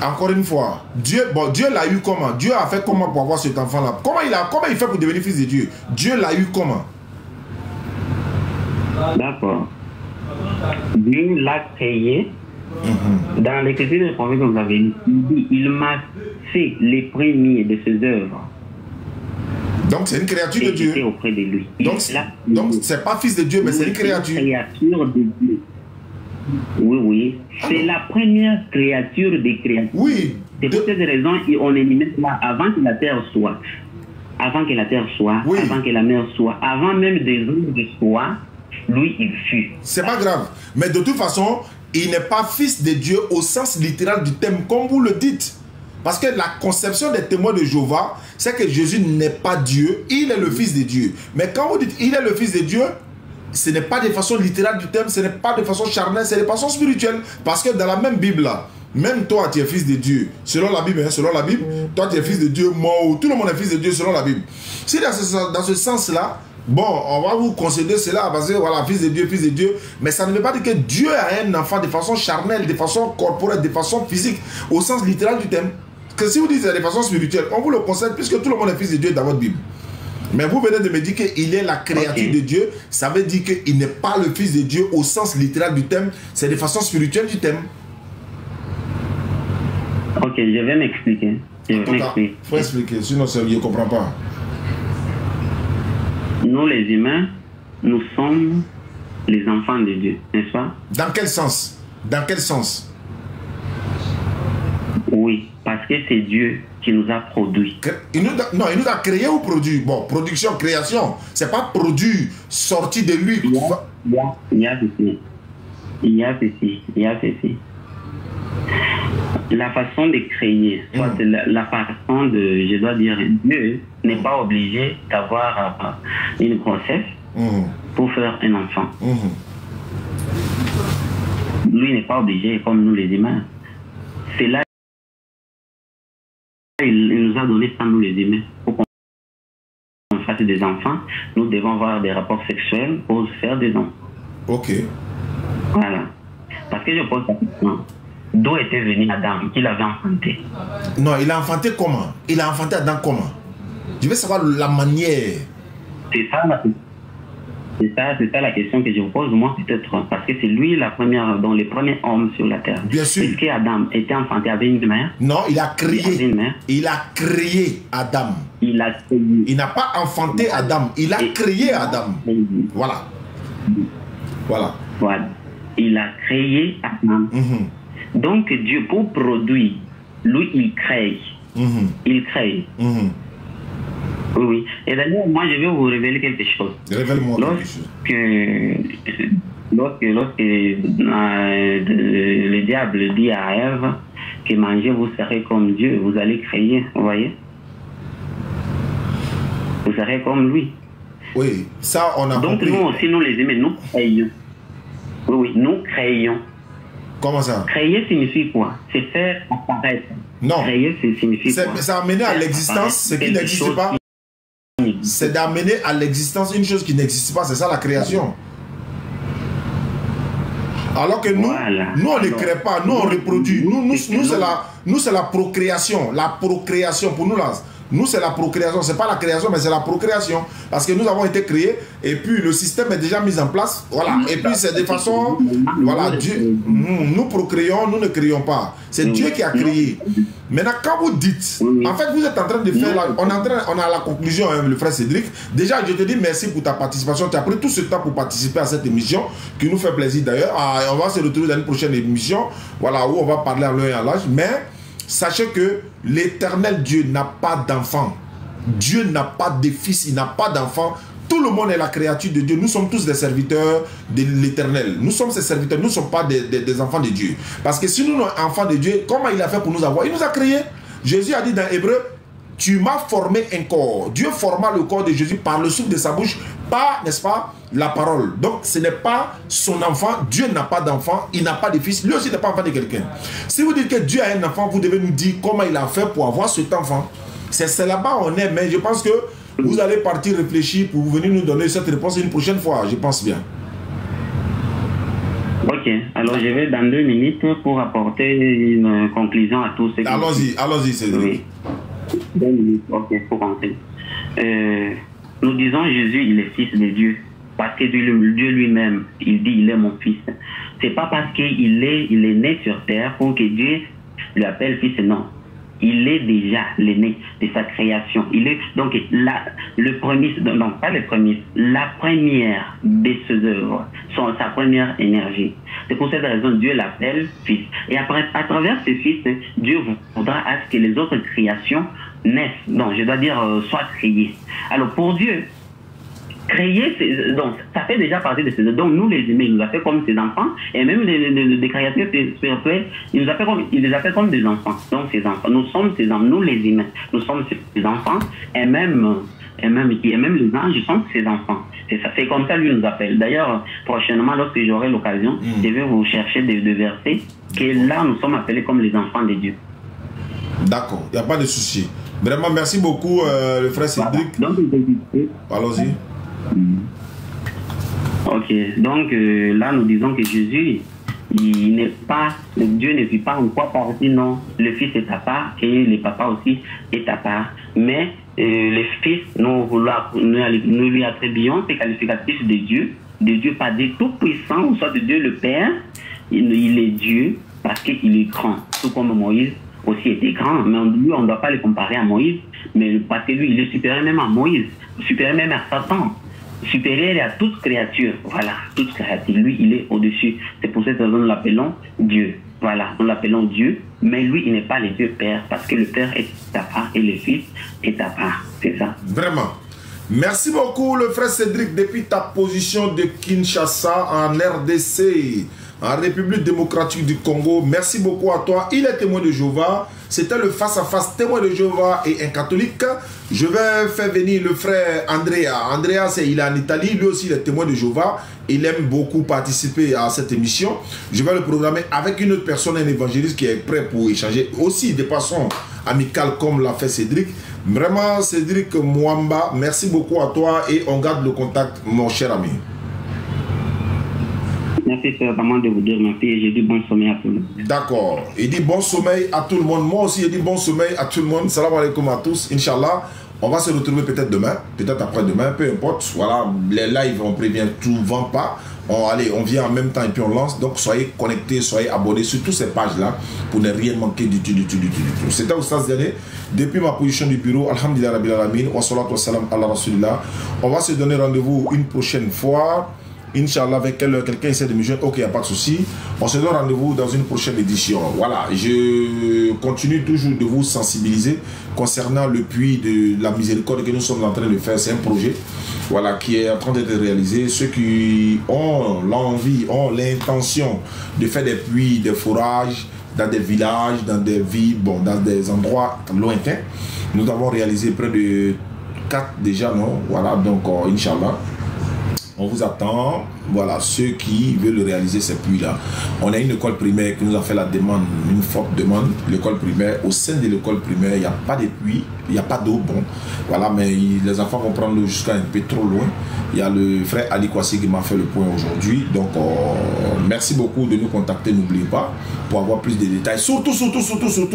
Encore une fois, Dieu l'a eu comment? Dieu a fait comment pour avoir cet enfant-là? Comment il fait pour devenir Fils de Dieu? Dieu l'a eu comment? D'accord. Dieu l'a créé. Dans l'écriture des prophètes, vous avez dit, il m'a fait les premiers de ses œuvres. Donc c'est une créature de Dieu. Auprès de lui. Donc c'est pas Fils de Dieu, mais c'est une créature. Créature de Dieu. Oui. C'est la première créature des créatures. Oui. C'est pour cette raison qu'on élimine là avant que la terre soit. Avant que la terre soit, oui. Avant que la mer soit, avant même des hommes de soi, lui il fut. C'est pas grave. Mais de toute façon, il n'est pas Fils de Dieu au sens littéral du thème, comme vous le dites. Parce que la conception des témoins de Jéhovah, c'est que Jésus n'est pas Dieu, il est le Fils de Dieu. Mais quand vous dites il est le Fils de Dieu, ce n'est pas de façon littérale du terme, ce n'est pas de façon charnelle, c'est de façon spirituelle. Parce que dans la même Bible, là, même toi, tu es fils de Dieu. Selon la Bible, toi, tu es fils de Dieu mort. Tout le monde est fils de Dieu selon la Bible. Si dans ce sens-là, bon, on va vous concéder cela parce que voilà, fils de Dieu. Mais ça ne veut pas dire que Dieu a un enfant de façon charnelle, de façon corporelle, de façon physique, au sens littéral du terme. Que si vous dites de façon spirituelle, on vous le concède puisque tout le monde est fils de Dieu dans votre Bible. Mais vous venez de me dire qu'il est la créature de Dieu. Ça veut dire qu'il n'est pas le fils de Dieu au sens littéral du terme. C'est de façon spirituelle du terme. Ok, je vais m'expliquer. Il faut expliquer, sinon je ne comprends pas. Nous les humains, nous sommes les enfants de Dieu, n'est-ce pas? Dans quel sens? Dans quel sens? Oui, parce que c'est Dieu qui nous a produits. Il nous a créé ou produit? Bon, production, création, c'est pas produit, sorti de lui. Il y a ceci. La façon de créer, soit la façon de, je dois dire, Dieu n'est pas obligé d'avoir une grossesse pour faire un enfant. Lui n'est pas obligé, comme nous les humains. C'est là il nous a donné ça, nous les humains, pour qu'on fasse des enfants. Nous devons avoir des rapports sexuels pour faire des enfants. Ok. Voilà. Parce que je pose la question. D'où était venu Adam, qu'il avait enfanté? Non, il a enfanté comment? Il a enfanté Adam comment? Je veux savoir la manière. C'est ça la question que je vous pose, moi, peut-être. Parce que c'est lui le premier homme sur la terre. Bien sûr. Est-ce qu'Adam était enfanté avec une mère? Non, il a créé. Il a créé Adam. Il n'a pas enfanté Adam. Il a créé Adam. Voilà. Voilà. Il a créé Adam. Donc Dieu, pour produire, lui, il crée. Il crée. Oui. Et d'ailleurs, moi, je vais vous révéler quelque chose. Révèle-moi quelque chose. Lorsque le diable dit à Ève que mangez, vous serez comme Dieu, vous allez créer, vous voyez? Vous serez comme lui. Oui, ça, on a donc compris. Nous aussi, nous les aimons, nous créons. Oui, nous créons. Comment ça? Créer signifie quoi? C'est faire apparaître. Non. Créer signifie quoi? C'est amener à l'existence ce qui n'existe pas. C'est d'amener à l'existence une chose qui n'existe pas. C'est ça la création. Alors que nous, nous on ne crée pas, nous on reproduit. Nous c'est la procréation. La procréation pour nous là. Nous, c'est la procréation. Ce n'est pas la création, mais c'est la procréation. Parce que nous avons été créés et puis le système est déjà mis en place. Voilà. Et puis c'est de façon... Voilà, Dieu... Nous procréons, nous ne créons pas. C'est Dieu qui a créé. Maintenant, quand vous dites... En fait, vous êtes en train de faire... On a la conclusion, hein, le frère Cédric. Déjà, je te dis merci pour ta participation. Tu as pris tout ce temps pour participer à cette émission, qui nous fait plaisir d'ailleurs. On va se retrouver dans une prochaine émission, voilà, où on va parler en long et en large. Mais... sachez que l'éternel Dieu n'a pas d'enfant. Dieu n'a pas de fils, il n'a pas d'enfant. Tout le monde est la créature de Dieu. Nous sommes tous des serviteurs de l'éternel. Nous sommes ses serviteurs, nous ne sommes pas des enfants de Dieu. Parce que si nous sommes enfants de Dieu, comment il a fait pour nous avoir? Il nous a créés. Jésus a dit dans Hébreu, tu m'as formé un corps. Dieu forma le corps de Jésus par le souffle de sa bouche, par, n'est-ce pas, la parole. Donc, ce n'est pas son enfant. Dieu n'a pas d'enfant. Il n'a pas de fils. Lui aussi n'est pas enfant de quelqu'un. Si vous dites que Dieu a un enfant, vous devez nous dire comment il a fait pour avoir cet enfant. C'est là-bas où on est. Mais je pense que vous allez partir réfléchir pour venir nous donner cette réponse une prochaine fois. Je pense bien. Ok. Alors, je vais dans 2 minutes pour apporter une conclusion à tous ces... Allons-y, Cédric. Oui. 2 minutes, ok, pour rentrer. Nous disons Jésus, il est fils de Dieu. Parce que Dieu lui-même, il dit, il est mon fils. C'est pas parce qu'il est né sur terre pour que Dieu lui appelle fils, non. Il est déjà l'aîné de sa création. Il est donc le premier, non pas le premier, la première de ses œuvres, sa première énergie. C'est pour cette raison Dieu l'appelle fils. Et après, à travers ce fils, Dieu voudra à ce que les autres créations naissent. Non, je dois dire soient créées. Alors pour Dieu, créer, donc ça fait déjà partie de ses œuvres. Donc nous les humains, il nous a fait comme ses enfants, et même les créatures spirituelles, il les a fait comme des enfants. Donc ces enfants, nous sommes ses enfants, nous les humains, nous sommes ses enfants, et même et même les anges sont ses enfants. C'est comme ça lui nous appelle. D'ailleurs, prochainement, lorsque j'aurai l'occasion, je vais vous chercher des versets que là, nous sommes appelés comme les enfants de Dieu. D'accord, il n'y a pas de souci. Vraiment, merci beaucoup, le frère Cédric. Voilà. Allons-y. Ok, donc là, nous disons que Jésus, il n'est pas, Dieu ne vit pas en quoi partie, non. Le Fils est à part et le Papa aussi est à part. Mais le Fils, nous lui attribuons ces qualificatifs de Dieu par Dieu tout-puissant, soit de Dieu le Père. Il est Dieu parce qu'il est grand, tout comme Moïse aussi était grand. Mais lui, on ne doit pas le comparer à Moïse, mais parce que lui, il est supérieur même à Moïse, supérieur même à Satan, supérieur à toute créature. Voilà, toute créature. Lui, il est au-dessus. C'est pour cette raison que nous l'appelons Dieu. Voilà, nous l'appelons Dieu, mais lui, il n'est pas le Dieu Père, parce que le Père est à part et le Fils est à part. C'est ça. Vraiment. Merci beaucoup, le frère Cédric, depuis ta position de Kinshasa en RDC, en République démocratique du Congo. Merci beaucoup à toi. Il est témoin de Jéhovah. C'était le face-à-face témoin de Jéhovah et un catholique. Je vais faire venir le frère Andrea. Andrea, il est en Italie. Lui aussi, il est témoin de Jéhovah. Il aime beaucoup participer à cette émission. Je vais le programmer avec une autre personne, un évangéliste qui est prêt pour échanger aussi de façon amicale comme l'a fait Cédric. Vraiment, Cédric Mwamba, merci beaucoup à toi et on garde le contact, mon cher ami. Merci certainement de vous dire merci et je dis bon sommeil à tout le monde. D'accord. Il dit bon sommeil à tout le monde. Moi aussi, je dis bon sommeil à tout le monde. Salam alaikum à tous. Inch'Allah, on va se retrouver peut-être demain, peut-être après-demain, peu importe. Voilà, les lives, on prévient tout, vend pas. On vient en même temps et puis on lance. Donc, soyez connectés, soyez abonnés sur toutes ces pages-là pour ne rien manquer du tout. C'était Oustaz Diané. Depuis ma position du bureau, Alhamdulillah Rabbil Alamin, wa salatu wa salam ala Rasulillah. On va se donner rendez-vous une prochaine fois. Inch'Allah, avec quelqu'un essaie de me joindre, ok, il n'y a pas de souci. On se donne rendez-vous dans une prochaine édition. Voilà, je continue toujours de vous sensibiliser concernant le puits de la miséricorde que nous sommes en train de faire. C'est un projet, voilà, qui est en train d'être réalisé. Ceux qui ont l'envie, ont l'intention de faire des puits, des forages dans des villages, dans des villes, bon, dans des endroits lointains. Nous avons réalisé près de 4 déjà, non? Voilà, donc, Inch'Allah. On vous attend, voilà, ceux qui veulent réaliser ces puits-là. On a une école primaire qui nous a fait la demande, une forte demande. L'école primaire, au sein de l'école primaire, il n'y a pas de puits, il n'y a pas d'eau, bon. Voilà, mais les enfants vont prendre l'eau jusqu'à un peu trop loin. Il y a le frère Ali Kwasi qui m'a fait le point aujourd'hui. Donc, merci beaucoup de nous contacter, n'oubliez pas, pour avoir plus de détails. Surtout,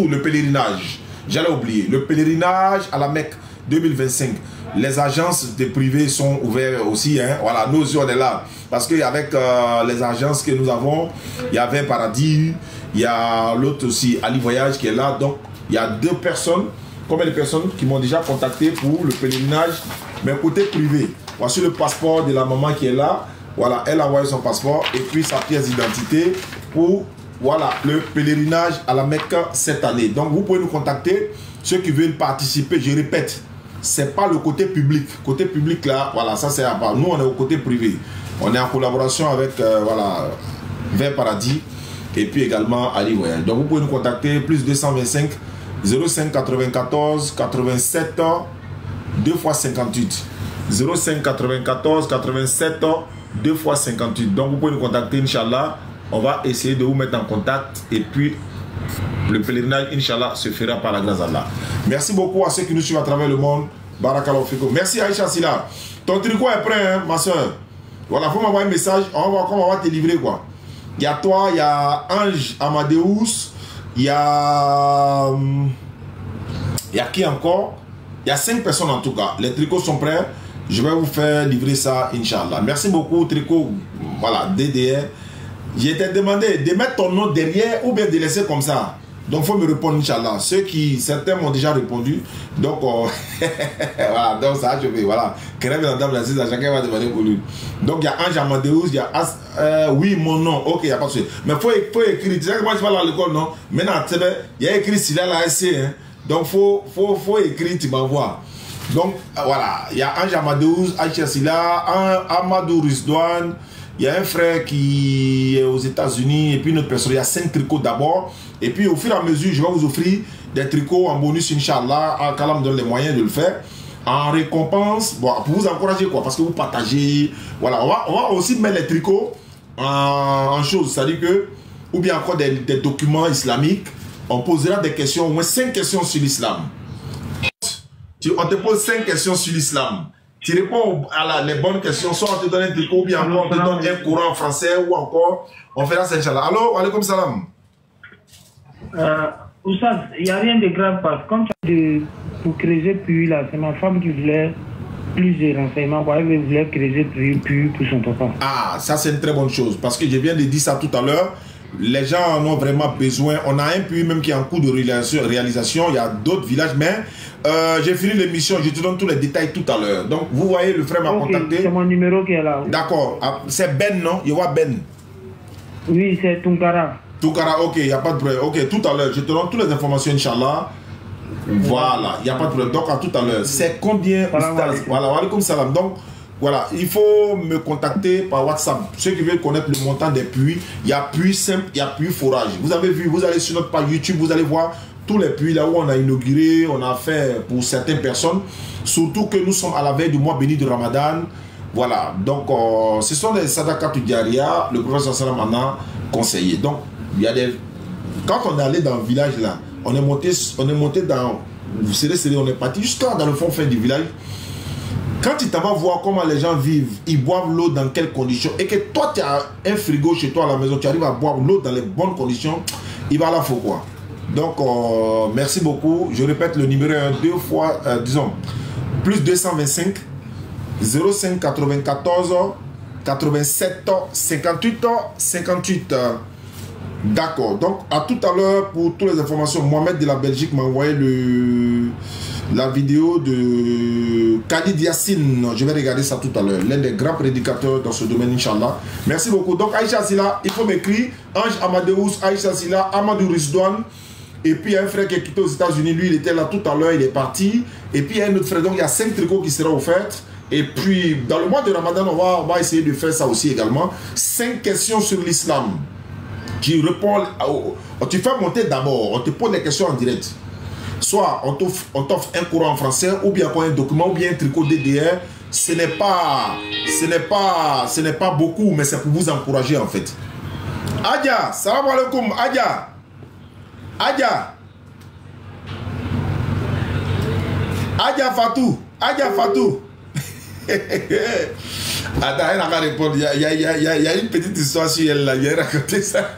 le pèlerinage. J'allais oublier, le pèlerinage à la Mecque 2025. Les agences de privées sont ouvertes aussi, hein. Voilà, nous aussi on est là. Parce qu'avec les agences que nous avons, il y avait Paradis, il y a l'autre aussi, Ali Voyage qui est là. Donc, il y a 2 personnes, combien de personnes qui m'ont déjà contacté pour le pèlerinage, mais côté privé. Voici le passeport de la maman qui est là. Voilà, elle a envoyé son passeport et puis sa pièce d'identité pour, voilà, le pèlerinage à la Mecque cette année. Donc, vous pouvez nous contacter, ceux qui veulent participer, je répète. C'est pas le côté public. Côté public là, voilà, ça c'est à part. Nous on est au côté privé. On est en collaboration avec voilà, Vers Paradis et puis également Ali Voyage. Donc vous pouvez nous contacter plus 225 05 94 87 2 x 58 05 94 87 2 x 58. Donc vous pouvez nous contacter, Inch'Allah. On va essayer de vous mettre en contact et puis le pèlerinage, Inch'Allah, se fera par la grâce d'Allah. Merci beaucoup à ceux qui nous suivent à travers le monde. Barakallahu fiko. Merci Aïcha Silla. Ton tricot est prêt, hein, ma soeur. Voilà, faut m'envoyer un message. On va voir comment on va te livrer, quoi. Il y a toi, il y a Ange Amadeus. Il y a qui encore? Il y a 5 personnes en tout cas. Les tricots sont prêts. Je vais vous faire livrer ça, Inch'Allah. Merci beaucoup, tricot. Voilà, DDR. J'ai été demandé de mettre ton nom derrière ou bien de laisser comme ça. Donc, il faut me répondre, Inch'Allah. Certains m'ont déjà répondu. Donc, voilà, donc ça, je vais, voilà. Chacun va demander pour lui. Donc, il y a Ange Amadeus, il y a oui, mon nom. Ok, il n'y a pas de souci. Mais il faut écrire. Tu sais que moi, je vais aller à l'école, non? Maintenant, il y a écrit Silla la SC. Hein? Donc, il faut écrire, tu m'envoies. Donc, voilà. Il y a Ange Amadeus, Aïcha Silla, Amadou Rizdoine. Il y a un frère qui est aux États-Unis et puis une autre personne. Il y a 5 tricots d'abord. Et puis au fur et à mesure, je vais vous offrir des tricots en bonus, Inch'Allah. Qu'Allah me donne les moyens de le faire. en récompense, bon, pour vous encourager quoi, parce que vous partagez. Voilà, on va aussi mettre les tricots en choses, c'est-à-dire que, ou bien encore des documents islamiques, on posera des questions, au moins 5 questions sur l'islam. On te pose 5 questions sur l'islam. Tu réponds à les bonnes questions, soit on te donne un tricot, ou bien encore on te donne un courant en français, ou encore on fera ça, Inch'Allah. Allô, alaikum salam. Oussad, il n'y a rien de grave parce que comme pour creuser puis là, c'est ma femme qui voulait plus de renseignements. Elle voulait creuser puis pour son papa. Ah, ça c'est une très bonne chose parce que je viens de dire ça tout à l'heure. Les gens en ont vraiment besoin. On a un puits même qui est en cours de réalisation. Il y a d'autres villages, mais j'ai fini l'émission. Je te donne tous les détails tout à l'heure. Donc, vous voyez, le frère m'a contacté. C'est mon numéro qui est là. D'accord. C'est Ben, non? Il y a Ben. Oui, c'est Tunkara. Tunkara, ok, il n'y a pas de problème. Ok, tout à l'heure, je te donne toutes les informations, Inch'Allah. Voilà, il n'y a pas de problème. Donc, à tout à l'heure. C'est combien? Voilà, alaikum salam. Donc, voilà, il faut me contacter par WhatsApp. Ceux qui veulent connaître le montant des puits, il y a puits simple, il y a puits forage. Vous avez vu, vous allez sur notre page YouTube, vous allez voir tous les puits là où on a inauguré, on a fait pour certaines personnes. Surtout que nous sommes à la veille du mois béni de Ramadan. Voilà, donc ce sont des sadaqat diaria, le professeur Salam en a conseillé. Donc, il y a des... Quand on est allé dans le village là, on est monté dans... Vous savez, on est parti jusqu'à dans le fond du village. Quand tu t'en vas voir comment les gens vivent, ils boivent l'eau dans quelles conditions, et que toi tu as un frigo chez toi à la maison, tu arrives à boire l'eau dans les bonnes conditions, il va là faut quoi. Donc merci beaucoup. Je répète le numéro 2 fois, disons, plus 225 05 94 87 58 58. D'accord. Donc à tout à l'heure pour toutes les informations. Mohamed de la Belgique m'a envoyé la vidéo de Khalid Yassine. Je vais regarder ça tout à l'heure. L'un des grands prédicateurs dans ce domaine, Inch'Allah. Merci beaucoup. Donc Aïcha Silla, il faut m'écrire. Ange Amadeus, Aïcha Silla, Amadou Rizdoine. Et puis il y a un frère qui est quitté aux États-Unis. Lui, il était là tout à l'heure, il est parti. Et puis il y a un autre frère. Donc il y a 5 tricots qui seront offerts. Et puis dans le mois de Ramadan, on va essayer de faire ça aussi également. 5 questions sur l'islam. Tu réponds, tu fais monter d'abord, on te pose les questions en direct. Soit on t'offre un courant en français, ou bien un document, ou bien un tricot DDR. Ce n'est pas beaucoup, mais c'est pour vous encourager en fait. Adja, salam alaikum, Adja. Adja. Adja Fatou. Adja Fatou. Attends, elle n'a pas répondu. Il y a une petite histoire sur elle là. Il a raconté ça.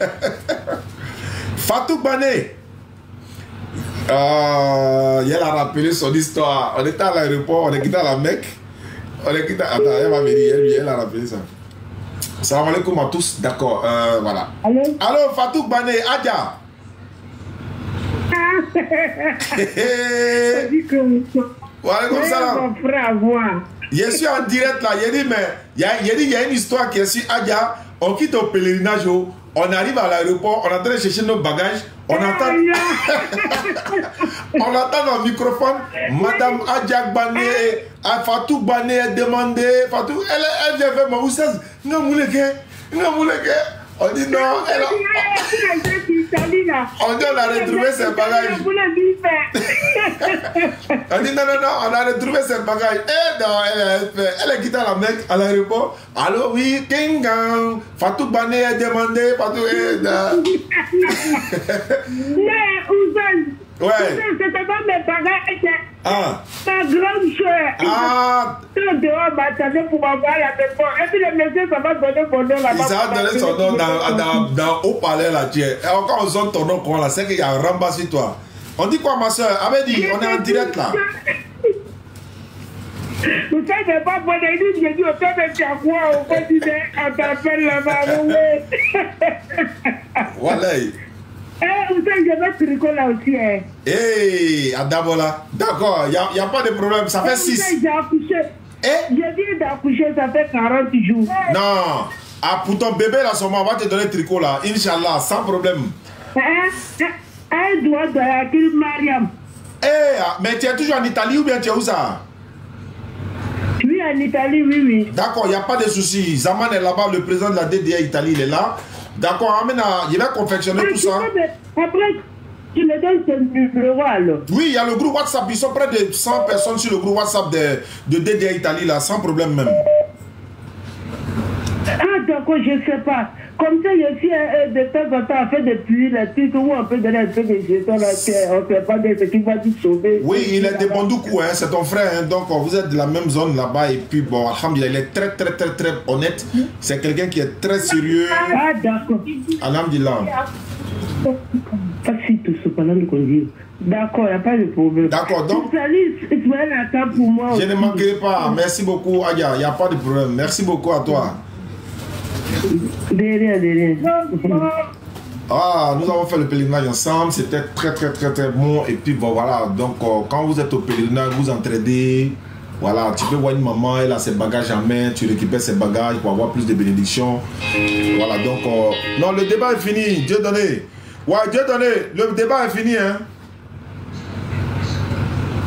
Fatou Bané. Elle a rappelé son histoire. On était à l'aéroport, on est quitté à la Mecque. On est quitté. Attends, elle va venir. Elle a rappelé ça. Salam alaikum à tous. D'accord. Voilà. Allô? Allô, Fatou Bané. Adja. Voilà, comme ça. Je suis en direct là. Il y a une histoire qui est sur Adja. On quitte au pèlerinage. On arrive à l'aéroport. On est en train de chercher nos bagages. On entend. On entend dans le microphone. Madame Adja Bané. Fatou Bané a demandé. Fatou, elle vient vers moi. Vous savez, non, vous on dit non. On dit on a retrouvé ses bagages. On dit non, on a retrouvé ses bagages. Et non, elle est quittée à la Mecque, à l'aéroport. Allô, oui, Kingang. Fatou Bané a demandé. Fatou, ouais. C'était pas mes bagages. Ah. Ma grande soeur. Ah. Tout dehors m'attendait pour m'avoir la maison. Et puis le monsieur, ça va donner son nom là-bas. Ça va donner son nom dans au palais là, tu es. Et encore on sonne ton nom comment là, c'est qu'il y a un ramba sur toi. On dit quoi ma soeur? Avait dit, on est en direct là. Vous savez, c'est pas bon. J'ai dit, au temps de Tiakoua, on continue à t'appeler là-bas. Voilà. Vous savez, je vais tricot là aussi. Hey, Adabola. D'accord, il n'y a pas de problème. Ça fait 6. J'ai accouché. Eh? Je viens d'accoucher, ça fait 40 jours. Non. Ah, pour ton bébé là, on va te donner le tricot là. Inch'Allah, sans problème. Elle doit être Mariam. Eh, mais tu es toujours en Italie ou bien tu es où ça? Oui, en Italie, oui. D'accord, il n'y a pas de souci. Zaman est là-bas, le président de la DDA Italie, il est là. D'accord, je vais confectionner tout ça. Tu me donnes ton numéro alors. Oui, il y a le groupe WhatsApp. Ils sont près de 100 personnes sur le groupe WhatsApp de DDA Italie, là, sans problème même. Ah, d'accord, je ne sais pas. Comme ça, je suis de temps en temps en fait depuis les trucs où on peut donner un peu de jetons là, on ne sait pas de ce qui va nous sauver. Oui, il est de Bondoukou, hein, c'est ton frère, hein, donc vous êtes de la même zone là-bas. Et puis bon, alhamdulillah, il est très honnête. C'est quelqu'un qui est très sérieux. Ah, d'accord. Alhamdulillah. Pas si tout ce qu'on a dit. D'accord, il n'y a pas de problème. D'accord, donc. Salut, Ismaël Aka pour moi. Je ne manquerai pas. Merci beaucoup, Adia. Il n'y a pas de problème. Merci beaucoup à toi. De rien. Ah, nous avons fait le pèlerinage ensemble. C'était très bon. Et puis bon, voilà. Donc, quand vous êtes au pèlerinage, vous entraidez. Voilà, tu peux voir une maman, elle a ses bagages en main. Tu récupères ses bagages pour avoir plus de bénédictions. Voilà, donc. Non, le débat est fini. Dieu donné. Ouais, Dieu donné. Le débat est fini, hein.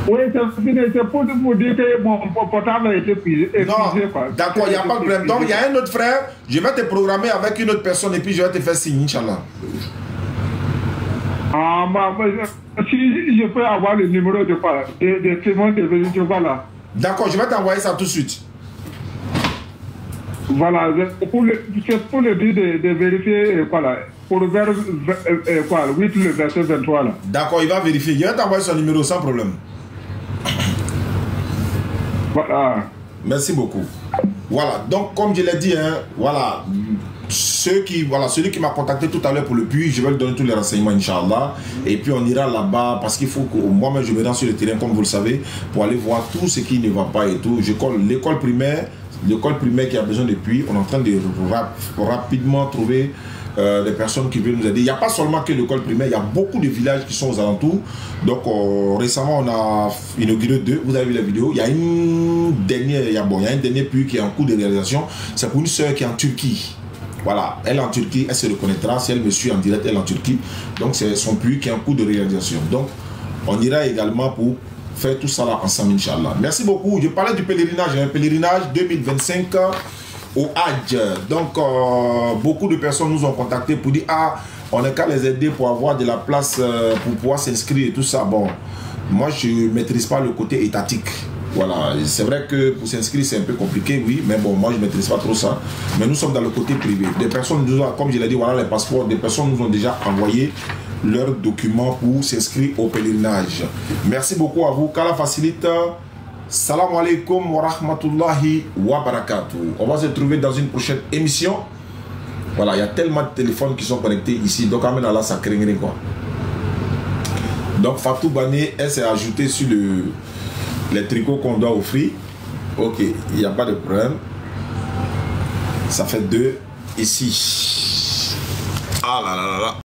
Oui, c'est pour dire que mon portable a été épuisé. Non, d'accord, il n'y a pas de problème. Donc, il y a un autre frère, je vais te programmer avec une autre personne et puis je vais te faire signe, Inch'Allah. Ah, si je peux avoir le numéro de quoi, de témoin de vérification, voilà. D'accord, je vais t'envoyer ça tout de suite. Voilà, c'est pour le dire de vérifier, voilà, pour le vers, quoi, 8, le verset 23, là. D'accord, il va vérifier. Je vais t'envoyer son numéro sans problème. Voilà. Merci beaucoup. Voilà, donc comme je l'ai dit, hein, voilà, celui qui m'a contacté tout à l'heure pour le puits, je vais lui donner tous les renseignements, Inch'Allah. Et puis on ira là-bas parce qu'il faut que moi-même je me rende sur le terrain, comme vous le savez, pour aller voir tout ce qui ne va pas et tout. L'école primaire qui a besoin de puits, on est en train de rapidement trouver des personnes qui veulent nous aider. Il n'y a pas seulement que l'école primaire, il y a beaucoup de villages qui sont aux alentours. Donc récemment on a inauguré 2, vous avez vu la vidéo. Il y a un dernier puits qui est en cours de réalisation. C'est pour une soeur qui est en Turquie. Voilà, elle est en Turquie, elle se reconnaîtra si elle me suit en direct, elle est en Turquie. Donc c'est son puits qui est en cours de réalisation. Donc on ira également pour faire tout ça là ensemble, Inch'Allah. Merci beaucoup. Je parlais du pèlerinage, un pèlerinage 2025 au Hajj. Donc beaucoup de personnes nous ont contacté pour dire on est qu'à les aider pour avoir de la place pour pouvoir s'inscrire et tout ça. Bon, moi je ne maîtrise pas le côté étatique. Voilà, c'est vrai que pour s'inscrire c'est un peu compliqué, oui, mais bon, moi je ne maîtrise pas trop ça. Mais nous sommes dans le côté privé. Des personnes nous ont, comme je l'ai dit, voilà les passeports, des personnes nous ont déjà envoyé leurs documents pour s'inscrire au pèlerinage. Merci beaucoup à vous. Qu'Allah facilite. Salam alaikum wa rahmatullahi wa barakatuh. On va se retrouver dans une prochaine émission. Voilà, il y a tellement de téléphones qui sont connectés ici. Donc, amen Allah, ça crée rien quoi. Donc, Fatou Bané, elle s'est ajoutée sur les tricots qu'on doit offrir. Ok, il n'y a pas de problème. Ça fait 2 ici. Ah là là là là.